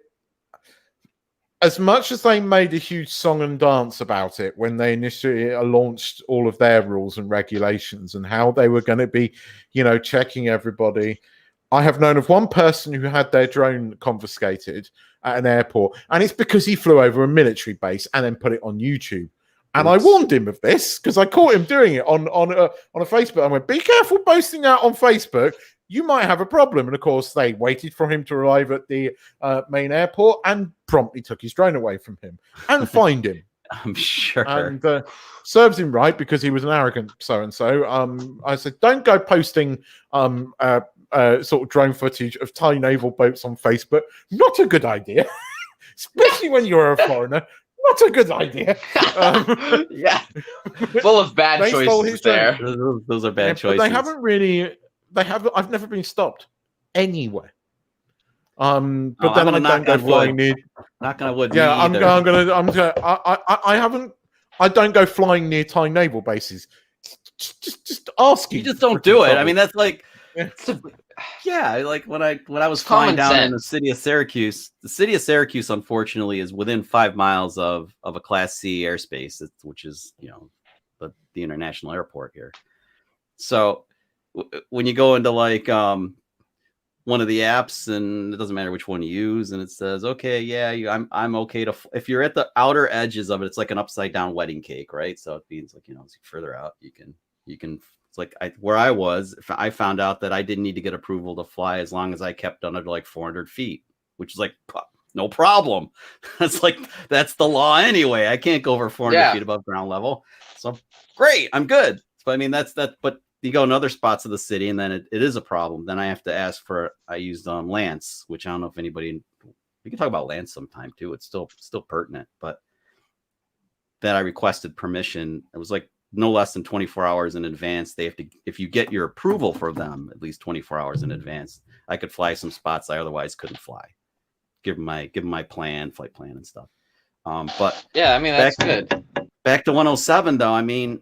As much as they made a huge song and dance about it when they initially launched all of their rules and regulations and how they were going to be, checking everybody, I have known of one person who had their drone confiscated at an airport, and it's because he flew over a military base and then put it on YouTube. And I warned him of this because I caught him doing it on a Facebook. I went, be careful posting that on Facebook. You might have a problem. And of course, they waited for him to arrive at the main airport and promptly took his drone away from him and fined him. I'm sure. And serves him right because he was an arrogant so-and-so. I said, don't go posting sort of drone footage of Thai naval boats on Facebook. Not a good idea, especially when you're a foreigner. Not a good idea. Yeah, full of bad choices there. Those are bad choices. They haven't really. I've never been stopped anywhere. But then I don't go flying near. Not gonna wood. Yeah, I'm gonna. I haven't. I don't go flying near Thai naval bases. Just ask you. You just don't do it. I mean, that's like. Yeah, like when I was flying down in the city of Syracuse. The city of Syracuse, unfortunately, is within 5 miles of a Class C airspace, which is the international airport here. So when you go into like one of the apps, and it doesn't matter which one you use, and it says, okay, yeah, I'm okay to if you're at the outer edges of it, it's like an upside down wedding cake, right? So it means like as you further out, you can. It's like where I was, I found out that I didn't need to get approval to fly as long as I kept under like 400 feet, which is like no problem. It's like that's the law anyway. I can't go over 400 feet above ground level, so great, I'm good. So I mean, that's that. But you go in other spots of the city, and then it is a problem. Then I have to ask for. I used Lance, which I don't know if anybody. We can talk about Lance sometime too. It's still pertinent, but that I requested permission. It was like no less than 24 hours in advance. They have to, if you get your approval for them, at least 24 hours in advance. I could fly some spots I otherwise couldn't fly. Give them my flight plan and stuff. But yeah, I mean that's good. Back to 107 though. I mean,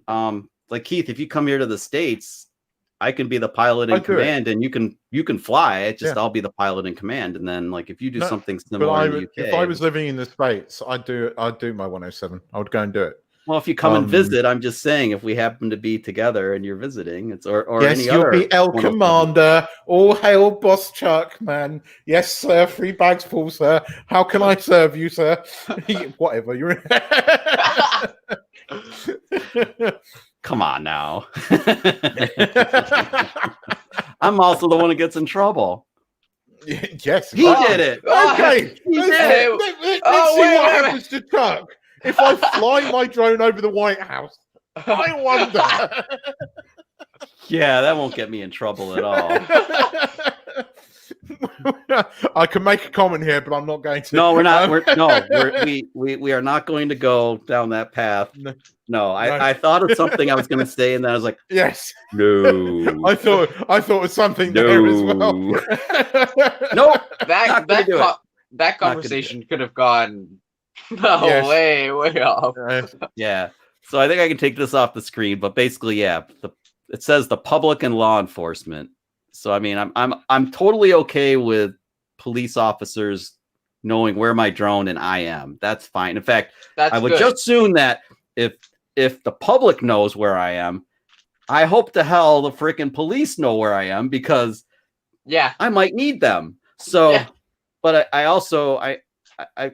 like Keith, if you come here to the States, I can be the pilot in command, and you can fly. It's just I'll be the pilot in command, and then like if you do something similar in the UK, if I was living in the States, I'd do my 107. I would go and do it. Well, if you come and visit, I'm just saying, if we happen to be together and you're visiting, it's or yes, any you'll other be El Commander. All hail, Boss Chuck, man. Yes, sir. 3 bags full, sir. How can I serve you, sir? Whatever you're. Come on now. I'm also the one who gets in trouble. Yes, he did it. Okay, he did it. Let's see what happens to Chuck if I fly my drone over the White House. I wonder. Yeah, that won't get me in trouble at all. I can make a comment here, but I'm not going to. No, we're not. We are not going to go down that path. No, I thought of something I was going to say, and then I was like, yes, no. I thought it was something there as well. Nope. That conversation could have gone way off. Yeah. So I think I can take this off the screen, but basically, yeah, it says the public and law enforcement. So I mean, I'm totally okay with police officers knowing where my drone and I am. That's fine. In fact, I would just assume that if the public knows where I am, I hope to hell the freaking police know where I am, because I might need them. So, but I also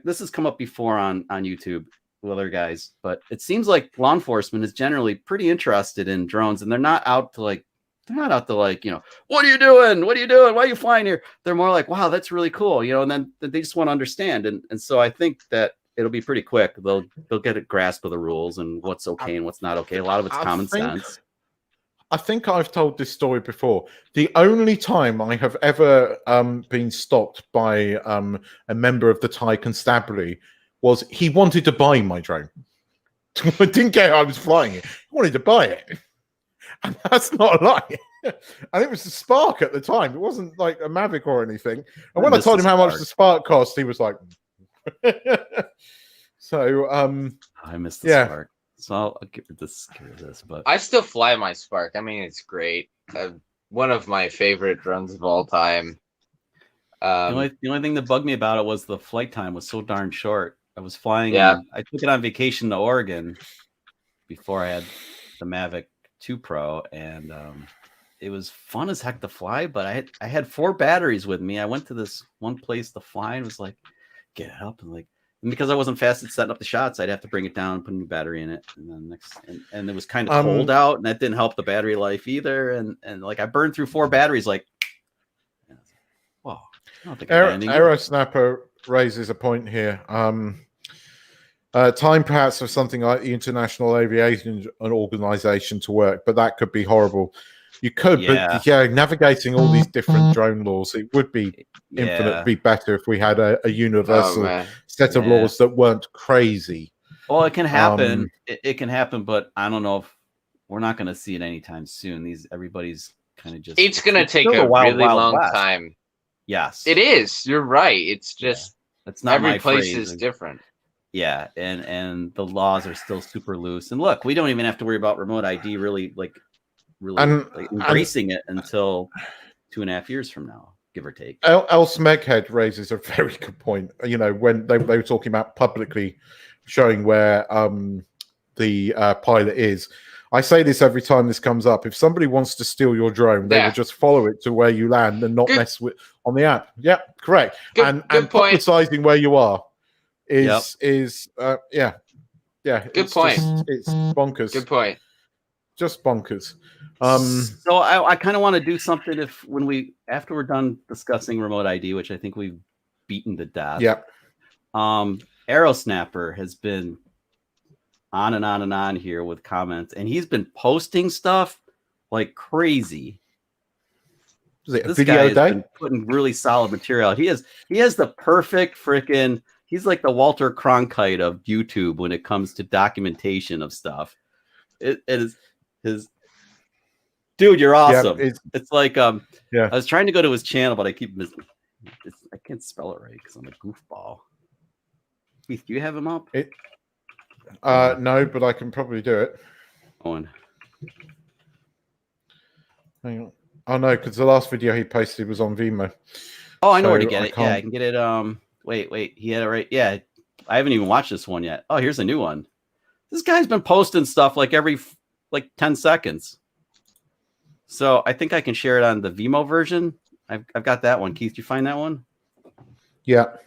this has come up before on YouTube with other guys, but it seems like law enforcement is generally pretty interested in drones, and they're not out to like, you know, what are you doing? What are you doing? Why are you flying here? They're more like, wow, that's really cool. You know, and then they just want to understand. And so I think that it'll be pretty quick. They'll get a grasp of the rules and what's okay and what's not okay. A lot of it's common sense. I think I've told this story before. The only time I have ever been stopped by a member of the Thai constabulary was he wanted to buy my drone. I didn't care I was flying it. He wanted to buy it. And that's not a lie. And it was the Spark at the time. It wasn't like a Mavic or anything. And when I told him how much the Spark cost, he was like... So I missed the Spark. So I'll give this, but I still fly my Spark. I mean, it's great. One of my favorite drones of all time. The only thing that bugged me about it was the flight time was so darn short. I was flying. I took it on vacation to Oregon before I had the Mavic 2 Pro, and it was fun as heck to fly. But I had 4 batteries with me. I went to this one place to fly and was like, get it up, and because I wasn't fast at setting up the shots, I'd have to bring it down and put a new battery in it. And then and it was kind of cold out, and that didn't help the battery life either. And like I burned through 4 batteries. Like, wow. Arrow Snapper raises a point here. Time perhaps for something like the International Aviation Organization to work, but that could be horrible. You could, but navigating all these different drone laws, it would be infinitely better if we had a universal set of laws that weren't crazy. Well, it can happen. It can happen, but I don't know if we're not going to see it anytime soon. Everybody's kind of just. It's going to take a really long time. Yes, it is. You're right. It's just it's not every place is different. Yeah, and the laws are still super loose. And look, we don't even have to worry about remote ID really embracing it until 2.5 years from now, give or take. El Smeghead raises a very good point. You know, when they were talking about publicly showing where the pilot is. I say this every time this comes up. If somebody wants to steal your drone, they will just follow it to where you land and not mess with on the app. Yeah, correct. And publicizing where you are is good point. It's bonkers. Good point. Just bonkers. So I kind of want to do something after we're done discussing remote ID, which I think we've beaten to death. Yeah. Arrow Snapper has been on and on and on here with comments, and he's been posting stuff like crazy. Is it a This video guy has day? been putting really solid material out. He has the perfect freaking. He's like the Walter Cronkite of YouTube when it comes to documentation of stuff. It is his dude. You're awesome. Yeah, it's like yeah. I was trying to go to his channel, but I keep missing. I can't spell it right because I'm a goofball. Keith, do you have him up? No, but I can probably do it. On. Hang on. Oh no, because the last video he posted was on Vimeo. Oh, I know So where to get I it. Yeah, I can't- can get it. Wait, he had it right. Yeah, I haven't even watched this one yet. Oh, here's a new one. This guy's been posting stuff like every 10 seconds. So I think I can share it on the Vimeo version. I've got that one. Keith, you find that one? Yeah.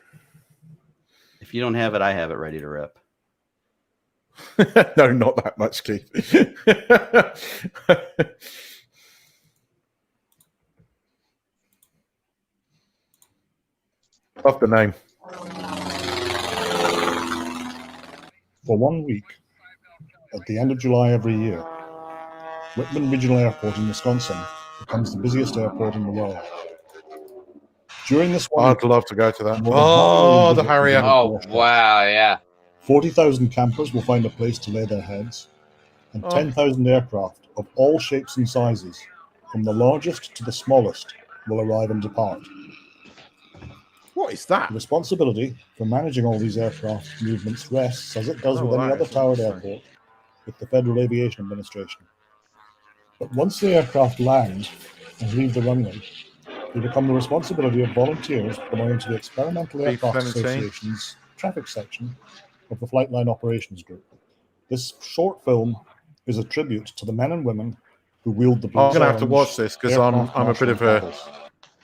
If you don't have it, I have it ready to rip. No, not that much, Keith. Love the name. For 1 week, at the end of July every year, Whitman Regional Airport in Wisconsin becomes the busiest airport in the world. During this 1 I'd week, love to go to that. more than Oh, 5 the million Harrier. visitors Oh wow, yeah. 40,000 campers will find a place to lay their heads, and 10,000 aircraft of all shapes and sizes, from the largest to the smallest, will arrive and depart. What is that? The responsibility for managing all these aircraft movements rests, as it does with any that other is towered interesting. airport, with the Federal Aviation Administration. But once the aircraft land and leave the runway, they become the responsibility of volunteers belonging to the Experimental Aircraft B-17. Association's traffic section of the Flight Line Operations Group. This short film is a tribute to the men and women who wield the blue I'm gonna have to orange watch this because I'm aircraft a bit marshalling of a paddles.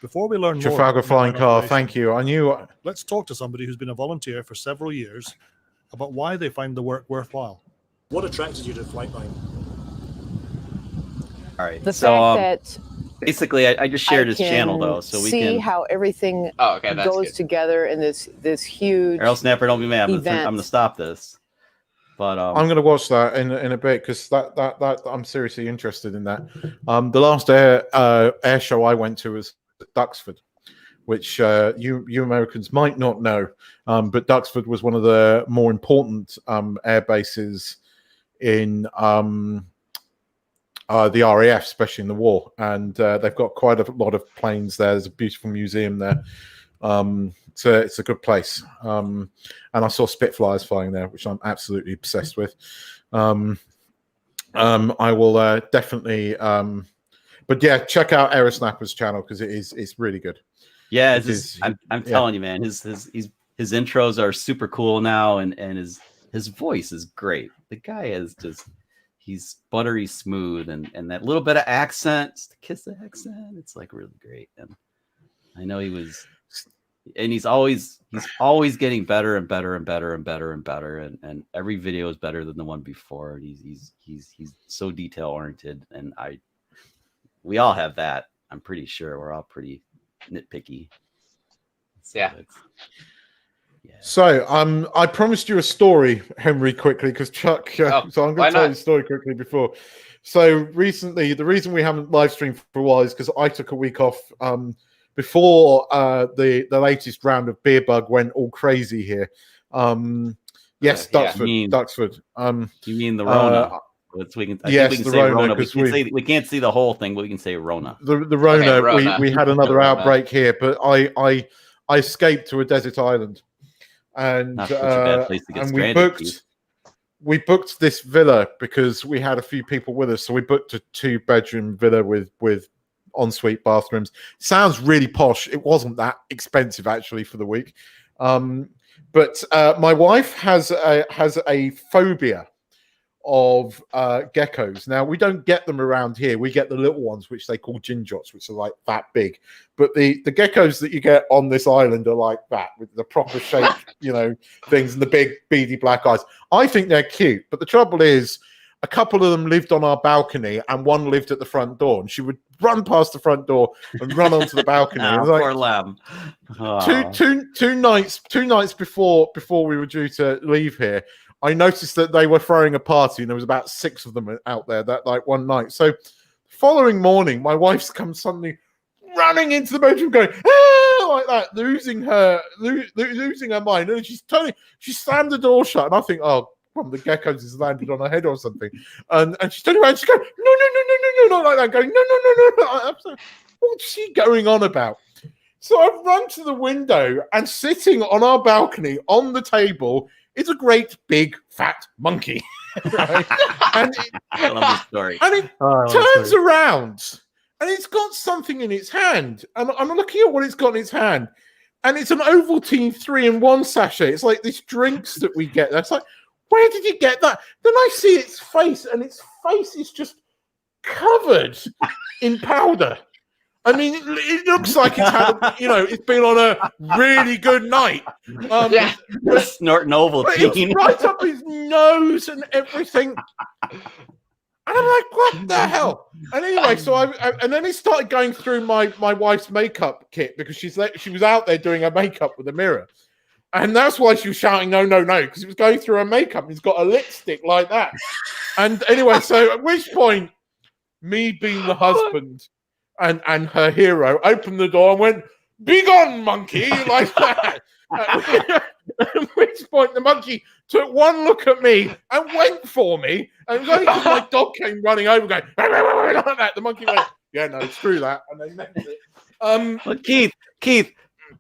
Before we learn more Trafalgar about flying Midnight car. Operation, Thank you. I knew. let's talk to somebody who's been a volunteer for several years about why they find the work worthwhile. What attracted you to Flightline? All right. The so fact that basically, I just shared I his channel can though, so we see can. how everything Oh, okay, that's goes good. together in this huge. Arrow Snapper, don't be mad. I'm event. gonna stop this. But I'm going to watch that in a bit because that I'm seriously interested in that. The last air show I went to was Duxford, which you Americans might not know, but Duxford was one of the more important air bases in the RAF, especially in the war, and they've got quite a lot of planes there. There's a beautiful museum there. So it's a good place. And I saw Spitfires flying there, which I'm absolutely obsessed with. I will definitely, but yeah, check out Aerosnapper's channel because it's really good. yeah, I'm yeah. telling you, man, his intros are super cool now, and his voice is great. The guy is he's buttery smooth, and that little bit of accent, just the kiss accent, it's like really great. And I know he's always getting better and better and better and better and better, and every video is better than the one before. And he's so detail oriented, and we all have that. I'm pretty sure we're all pretty nitpicky. Yeah. Yeah. So I promised you a story, Henry, quickly because Chuck. So I'm going to tell you the story quickly before. So recently, the reason we haven't live streamed for a while is because I took a week off. Before the latest round of Beer Bug went all crazy here. Yes, Duxford. Duxford. You mean the Rona? We can say Rona. We can't see the whole thing, but we can say Rona. The Rona. Okay, Rona. We had another outbreak here, but I escaped to a desert island, and Not such a bad place to get and stranded, we booked this villa because we had a few people with us, so we booked a 2-bedroom villa with ensuite bathrooms. Sounds really posh. It wasn't that expensive actually for the week, but my wife has a phobia of geckos. Now we don't get them around here. We get the little ones, which they call ginjots, which are like that big. But the geckos that you get on this island are like that, with the proper shape, things, and the big beady black eyes. I think they're cute, but the trouble is, a couple of them lived on our balcony, and one lived at the front door. And she would run past the front door and run onto the balcony. Poor lamb. Two nights before we were due to leave here, I noticed that they were throwing a party, and there was about 6 of them out there that one night. So Following morning, my wife's come suddenly running into the bedroom, going ah! like that, losing her mind, and she slammed the door shut, and I think, oh, one of the geckos has landed on her head or something, and she's turning around, she's going, no, not like that, going, no. What's she going on about? So I've run to the window, and sitting on our balcony on the table is a great big fat monkey. Right? I love this story. And it turns around, and it's got something in its hand. And I'm looking at what it's got in its hand, and it's an Ovaltine 3-in-1 sachet. It's like these drinks that we get. That's like, where did you get that? Then I see its face, and its face is just covered in powder. I mean, it looks like it's had, it's been on a really good night. Snorting Ovaltine. It's right up his nose and everything. And I'm like, what the hell? And anyway, so and then he started going through my wife's makeup kit, because she was out there doing her makeup with a mirror. And that's why she was shouting, no, because it was going through her makeup. And he's got a lipstick like that. And anyway, so at which point, me being the husband and her hero opened the door and went, "Begone, monkey," like that. At which point the monkey took one look at me and went for me. And when my dog came running over, going like that, the monkey went, "Yeah, no, screw that," and they left it. But Keith,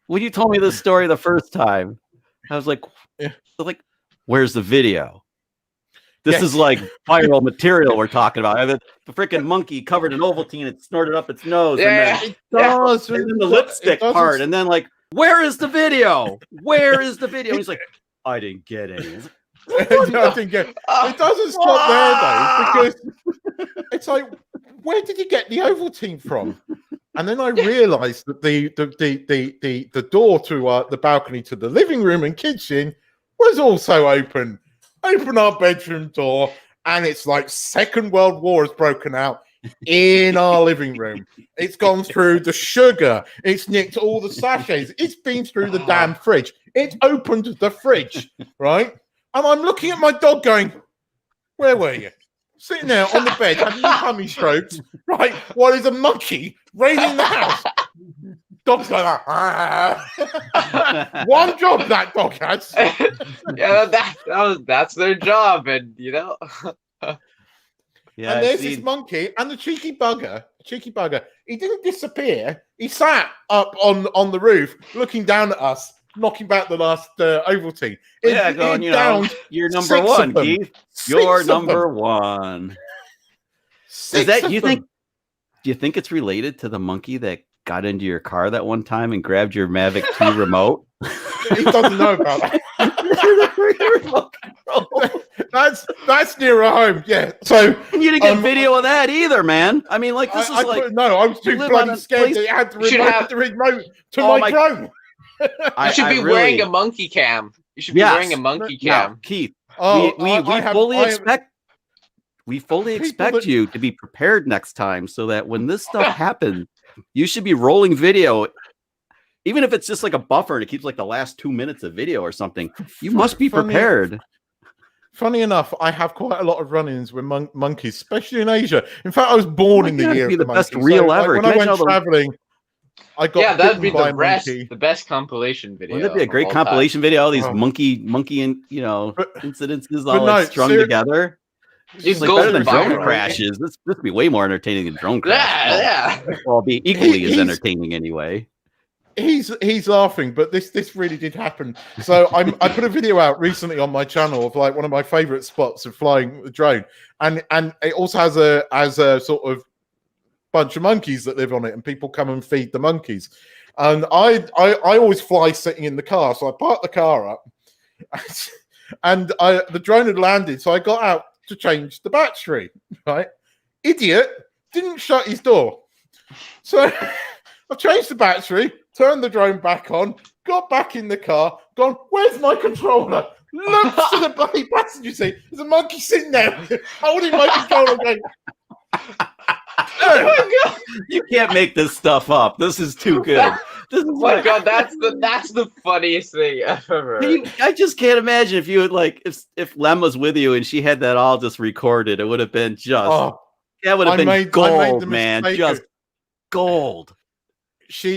when you told me this story the first time, I was like, where's the video? This is like viral material we're talking about. I mean, the freaking monkey covered in Ovaltine, it snorted up its nose, and then the lipstick part, and then like, where is the video? Where is the video? And he's like, I didn't get it. I didn't get it. It doesn't stop there though, because it's like, where did you get the Ovaltine from? And then I realized that the door to the balcony to the living room and kitchen was also open. Open our bedroom door, and it's like Second World War has broken out in our living room. It's gone through the sugar. It's nicked all the sachets. It's been through the damn fridge. It's opened the fridge, right? And I'm looking at my dog going, where were you? Sitting there on the bed, having your tummy stroked, right? While there's a monkey raiding the house. Dog's like that. One job that dog has. That's their job, and Yeah, and there's this monkey and the cheeky bugger. He didn't disappear. He sat up on the roof, looking down at us, knocking back the last Ovaltine. Going, you're number one, Keith. You're number one. Do you think it's related to the monkey that got into your car that one time and grabbed your Mavic 2 remote? He doesn't know about that. That's nearer home, yeah. So you didn't get video of that either, man. I mean, like this is like I was too bloody scared that you had to remote to my drone. You should be wearing a monkey cam. You should be wearing a monkey cam, no, Keith. We fully expect you to be prepared next time, so that when this stuff happens, you should be rolling video, even if it's just like a buffer and it keeps like the last 2 minutes of video or something. You must be prepared. Funny enough, I have quite a lot of run-ins with monkeys, especially in Asia. In fact, I was born in the year of the best reel ever. When I went traveling, I got that'd be the best compilation video. Wouldn't that be a great compilation video? All these monkey and incidences all strung together. It's like better than drone crashes. This would be way more entertaining than drone crashes. Yeah. Well, be equally as entertaining anyway. He's laughing, but this really did happen. So I put a video out recently on my channel of like one of my favorite spots of flying the drone, and it also has a sort of bunch of monkeys that live on it, and people come and feed the monkeys. And I always fly sitting in the car, so I parked the car up, and the drone had landed, so I got out to change the battery. Right, idiot didn't shut his door, so I changed the battery, turned the drone back on, got back in the car, gone, where's my controller? Looks to the bloody passenger seat. There's a monkey sitting there holding my controller going, oh my God. You can't make this stuff up. This is too good. This is God, that's the funniest thing I've ever heard. I just can't imagine if you had if Lem was with you and she had that all just recorded, it would have been just That would have been I made gold, the man. mistake Just of- gold.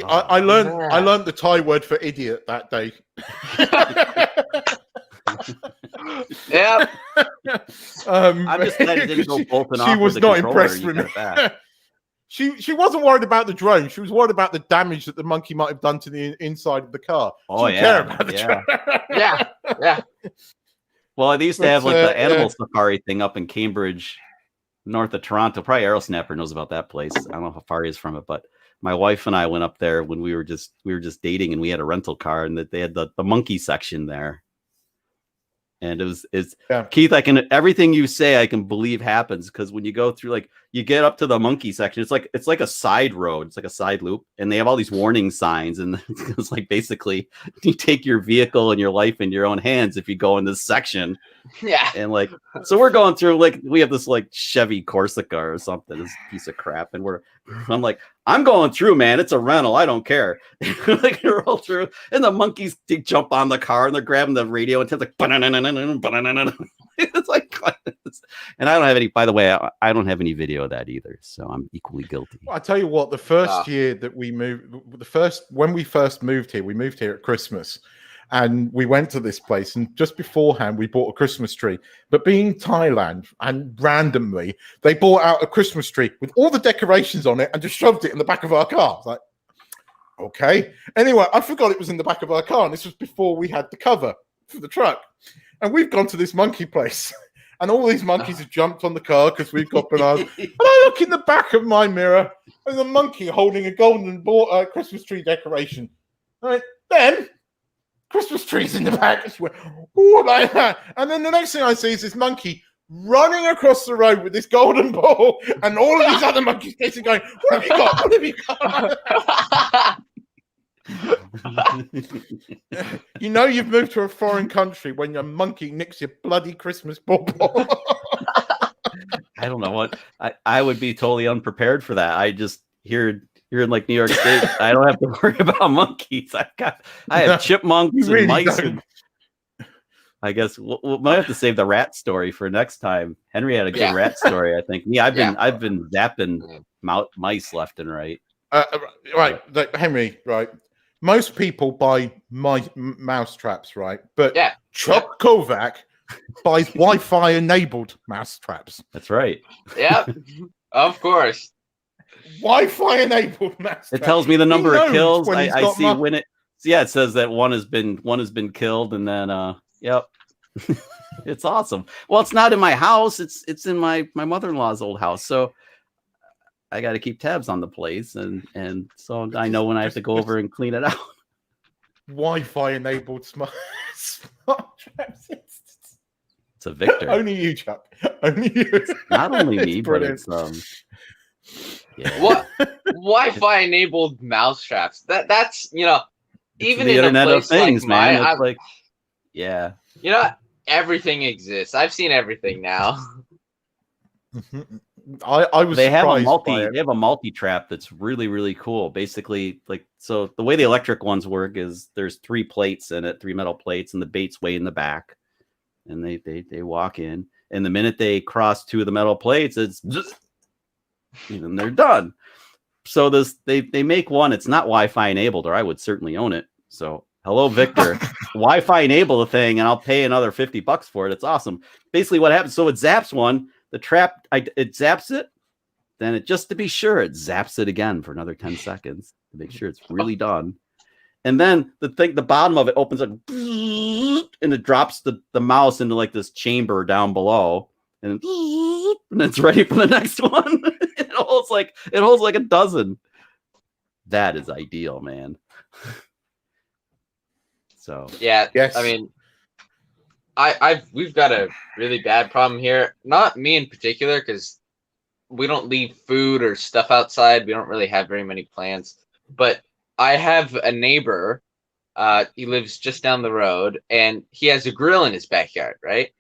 I learned the Thai word for idiot that day. Yep. I'm just glad it didn't go bolting off. She was with the not controller impressed and with you me. got it back. She wasn't worried about the drone. She was worried about the damage that the monkey might have done to the inside of the car. Oh, she didn't yeah, care about the drone. Yeah. Well, they used to have like the animal yeah. safari thing up in Cambridge, north of Toronto. Probably Aerosnapper knows about that place. I don't know how far he is from it, but my wife and I went up there when we were just dating, and we had a rental car, and that they had the monkey section there. And it's Keith, everything you say I can believe happens, because when you go through, like, you get up to the monkey section, it's like a side road, it's like a side loop, and they have all these warning signs, and it's like basically you take your vehicle and your life in your own hands if you go in this section. Yeah. And like, so we're going through, like, we have this like Chevy Corsica or something, this piece of crap, and I'm like, I'm going through, man. It's a rental. I don't care. Like, you roll through, and the monkeys, they jump on the car and they're grabbing the radio, and it's like, it's like, and I don't have any. By the way, I don't have any video of that either, so I'm equally guilty. Well, I tell you what, the first year that we moved, when we first moved here, we moved here at Christmas. And we went to this place, and just beforehand, we bought a Christmas tree. But being Thailand, and randomly, they bought out a Christmas tree with all the decorations on it and just shoved it in the back of our car. I was like, okay. Anyway, I forgot it was in the back of our car, and this was before we had the cover for the truck. And we've gone to this monkey place, and all these monkeys have jumped on the car because we've got bananas. And I look in the back of my mirror, and there's a monkey holding a golden Christmas tree decoration. All right, then Christmas trees in the back. She went, ooh, like that. And then the next thing I see is this monkey running across the road with this golden ball, and all of these other monkeys chasing, going, what have you got? What have you got? You know you've moved to a foreign country when your monkey nicks your bloody Christmas ball. I don't know what I would be totally unprepared for that. I just here in like New York State, I don't have to worry about monkeys. I have chipmunks and mice. And I guess we might have to save the rat story for next time. Henry had a good rat story, I think. I've been zapping mice left and right. Right, Henry. Right, most people buy mouse traps, right? But Chuck Kovac buys Wi-Fi enabled mouse traps. That's right. Yep, of course. Wi-Fi enabled mouse traps. It tells me the number of kills. I see when it. Yeah, it says that one has been killed, and then yep. It's awesome. Well, it's not in my house. It's in my mother-in-law's old house. So I got to keep tabs on the place, and so I know when I have to go over and clean it out. Wi-Fi enabled smart traps. It's a victor. Only you, Chuck. Only you. It's not only me, but it's What Wi-Fi enabled mouse traps? That's even the in Internet a place of Things, like man. mine, It's like, yeah. Everything exists. I've seen everything now. I was. They have a multi trap that's really, really cool. Basically, like, so the way the electric ones work is there's 3 plates in it, 3 metal plates, and the bait's way in the back, and they walk in, and the minute they cross 2 of the metal plates, it's just, and they're done. So they make one. It's not Wi-Fi enabled, or I would certainly own it. So hello, Victor. Wi-Fi enable the thing, and I'll pay another $50 for it. It's awesome. Basically, what happens? So it zaps one. The trap, it zaps it. Then it, just to be sure, it zaps it again for another 10 seconds to make sure it's really done. And then the bottom of it opens up, and it drops the mouse into like this chamber down below, and it's ready for the next one. It holds like a dozen. That is ideal, man. So yeah, yes. I mean, we've got a really bad problem here. Not me in particular, because we don't leave food or stuff outside. We don't really have very many plants. But I have a neighbor. He lives just down the road, and he has a grill in his backyard, right?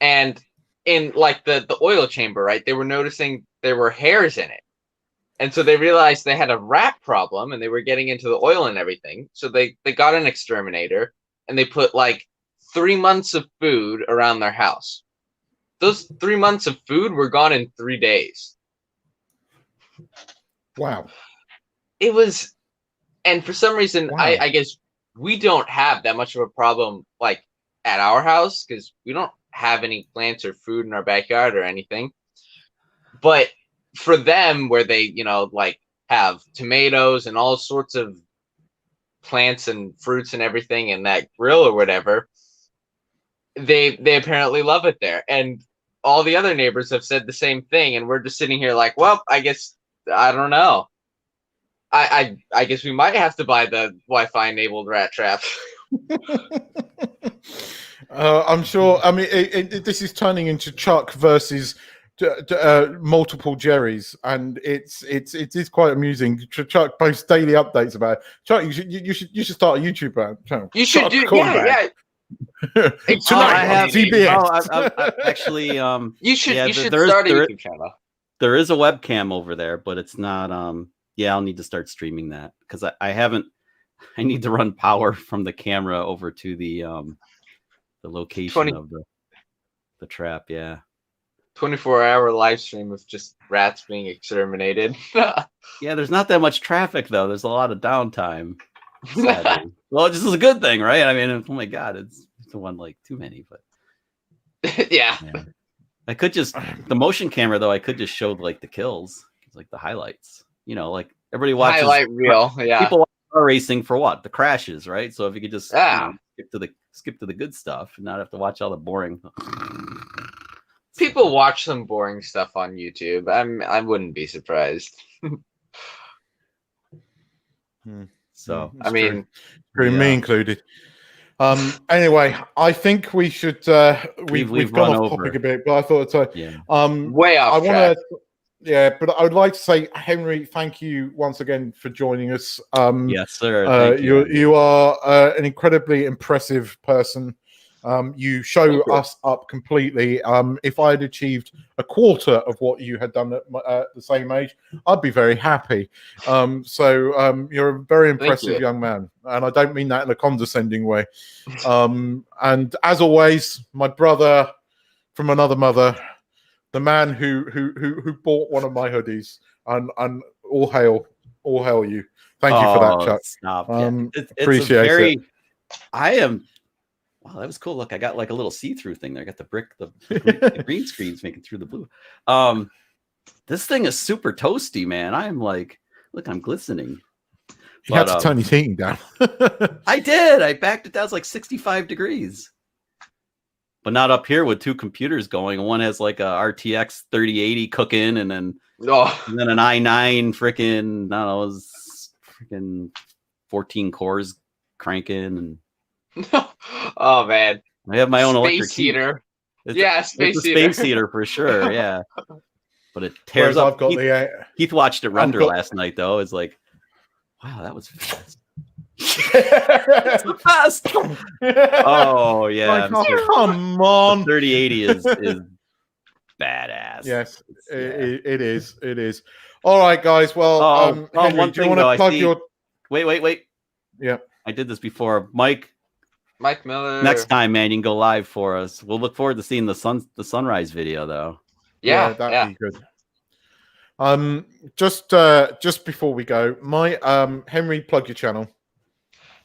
And in like the oil chamber, right, they were noticing there were hairs in it. And so they realized they had a rat problem, and they were getting into the oil and everything. So they got an exterminator, and they put like 3 months of food around their house. those 3 months of food were gone in 3 days. Wow. It was, and for some reason, Wow. I guess we don't have that much of a problem like at our house because we don't have any plants or food in our backyard or anything. But for them, where they, like have tomatoes and all sorts of plants and fruits and everything in that grill or whatever, they apparently love it there. And all the other neighbors have said the same thing. And we're just sitting here like, well, I guess, I don't know. I guess we might have to buy the Wi-Fi enabled rat trap. I'm sure. I mean, this is turning into Chuck versus multiple Jerrys, and it is quite amusing. Chuck posts daily updates about it. Chuck, you should start a YouTube channel. You should Chuck do, Kovac. yeah. Tonight on CBS. I actually, You should there start a is- YouTube channel. there is a webcam over there, but it's not. Yeah, I'll need to start streaming that because I haven't. I need to run power from the camera over to the location of the trap. Yeah. 24-hour live stream of just rats being exterminated. Yeah, there's not that much traffic though. There's a lot of downtime. Sadly. Well, this is a good thing, right? I mean, oh my god, it's the one like too many, but yeah. I could just the motion camera though. I could just show like the kills, like the highlights. Like everybody watches Highlight reel. Yeah. People watch car racing for what? The crashes, right? So if you could just skip to the good stuff and not have to watch all the boring. People watch some boring stuff on YouTube. I wouldn't be surprised. So I mean, me included. Anyway, I think we should. We've gone off topic a bit, but I thought way off track. But I would like to say, Henry, thank you once again for joining us. Yes, sir. You are an incredibly impressive person. You show us up completely. If I had achieved a quarter of what you had done at the same age, I'd be very happy. So you're a very impressive young man, and I don't mean that in a condescending way. And as always, my brother from another mother, the man who bought one of my hoodies, and all hail you. Thank you for that, Chuck. Stop. Appreciate it. I am. Wow, that was cool. Look, I got like a little see-through thing there. I got the green screens making through the blue. This thing is super toasty, man. I'm like, look, I'm glistening. You had to turn his heating down. I did. I backed it down. It's like 65 degrees. But not up here with two computers going. One has like a RTX 3080 cooking, and then an i9 freaking, I don't know, it was freaking 14 cores cranking and. Oh man! I have my own electric heater. Space heater for sure. Yeah, but it tears up. Keith watched it render last night though. It's like, wow, that was fast. That's the best. Oh yeah, come on. 3080 is badass. Yes, it is. It is. All right, guys. Well, Henry, one do you thing want though, to plug your? Wait. Yeah, I did this before, Mike Miller. Next time, man, you can go live for us. We'll look forward to seeing the sunrise video, though. Yeah, that'd be good. Just before we go, Henry, plug your channel.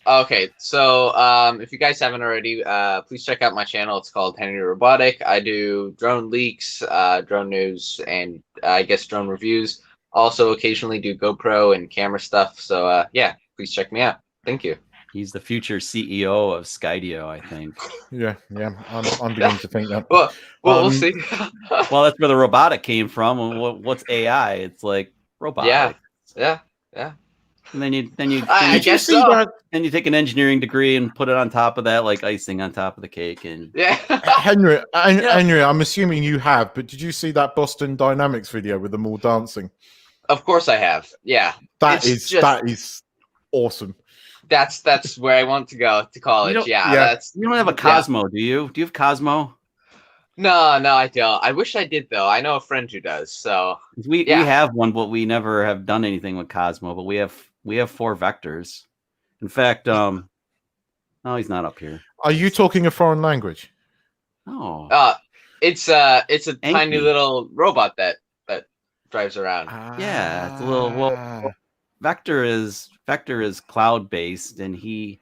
Okay, so if you guys haven't already, please check out my channel. It's called Henry Robotic. I do drone leaks, drone news, and I guess drone reviews. Also, occasionally do GoPro and camera stuff. So yeah, please check me out. Thank you. He's the future CEO of Skydio, I think. Yeah. I'm beginning to think that. Well, we'll see. Well, that's where the robotic came from. What's AI? It's like robotic. Yeah. And then you take an engineering degree and put it on top of that, like icing on top of the cake. And Henry, I'm assuming you have, but did you see that Boston Dynamics video with them all dancing? Of course I have. Yeah. That is awesome. That's where I want to go to college. You don't have a Cosmo, do you? Do you have Cosmo? No, I don't. I wish I did though. I know a friend who does. So we have one, but we never have done anything with Cosmo. But we have 4 vectors. In fact, no, he's not up here. Are you talking a foreign language? Oh. It's a tiny Anky. little robot that drives around. Yeah, it's a little. Well, Vector is cloud based, and he's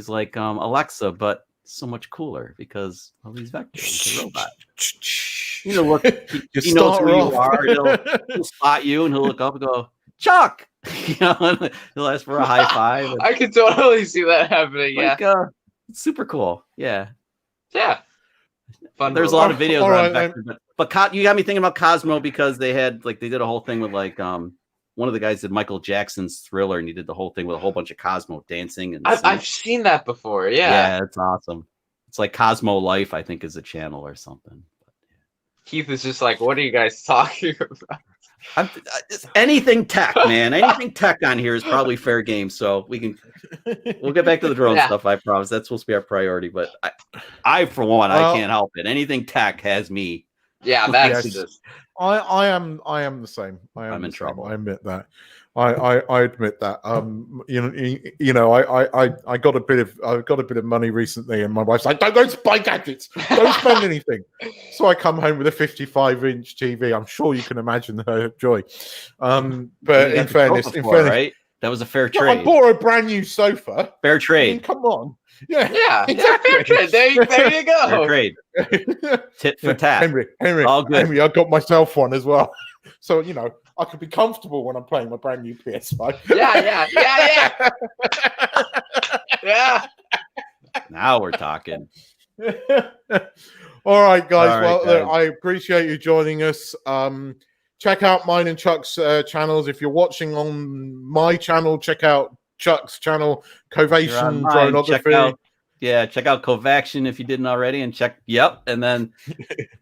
like Alexa, but so much cooler because well, he's Vector. He's a robot. You know, look, he knows who you are. He'll spot you, and he'll look up and go, Chuck. You know, and he'll ask for a high five. I can totally see that happening. Yeah, Like, super cool. Yeah. Fun. There's a lot of videos All on right, Vector, but you got me thinking about Cosmo because they did a whole thing with like one of the guys did Michael Jackson's Thriller, and he did the whole thing with a whole bunch of Cosmo dancing and I've seen that before. yeah, it's awesome. It's like Cosmo Life, I think, is a channel or something. Keith is just like, what are you guys talking about? Anything tech, man. Anything tech on here is probably fair game. So we'll get back to the drone stuff. I promise that's supposed to be our priority. But I for one, I can't help it. Anything tech has me. Yeah, that's just. I am the same. I'm in trouble. I admit that. I admit that. I got a bit of money recently, and my wife's like, "Don't go to buy gadgets. Don't spend anything." So I come home with a 55-inch TV. I'm sure you can imagine her joy. But in fairness, right? That was a fair trade. I bought her a brand new sofa. Fair trade. I mean, come on. Yeah, Exactly. Fair trade. There you go. Fair trade. Tit for tat. Henry, all good. Henry, I got myself one as well. So I could be comfortable when I'm playing my brand new PS5. Yeah. Now we're talking. All right, guys. All right, Look, I appreciate you joining us. Check out mine and Chuck's channels. If you're watching on my channel, check out Chuck's channel, Kovaction Dronography. Check out Kovaction if you didn't already, and and then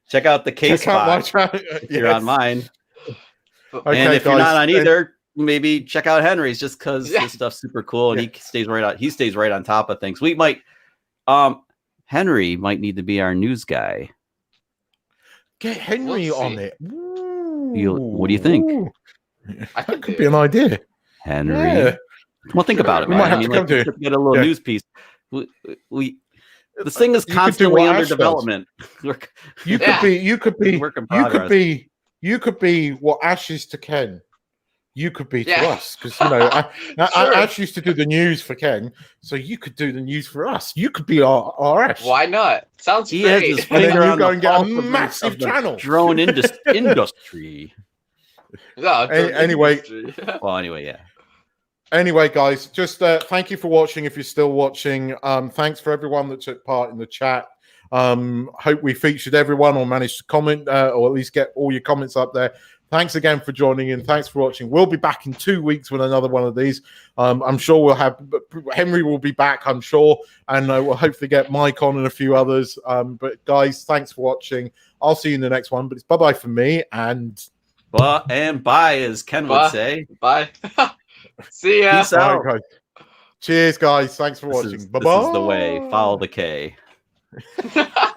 check out the case spot if you're on mine. Okay, and if guys, you're not on either, maybe check out Henry's just because this stuff's super cool and he stays right on top of things. We might Henry might need to be our news guy. Get Henry on it. What do you think? That could be an idea. Henry. Yeah. Well, think about it, man. I mean, get a little news piece. This thing is constantly under development. You could be what Ash is to Ken. You could be to us because Ash used to do the news for Ken, so you could do the news for us. You could be our Ash. Why not? Sounds great. Has his finger on go and get a massive channel. Drone industry. Anyway, Anyway, guys, just thank you for watching. If you're still watching, thanks for everyone that took part in the chat. Hope we featured everyone or managed to comment or at least get all your comments up there. Thanks again for joining in. Thanks for watching. We'll be back in 2 weeks with another one of these. I'm sure we'll have Henry will be back, I'm sure, and we'll hopefully get Mike on and a few others. But guys, thanks for watching. I'll see you in the next one. But it's bye-bye from me and bye, as Ken would say. Bye. See ya. Peace out. Right, guys. Cheers, guys. Thanks for watching. Bye-bye. This is the way. Follow the K.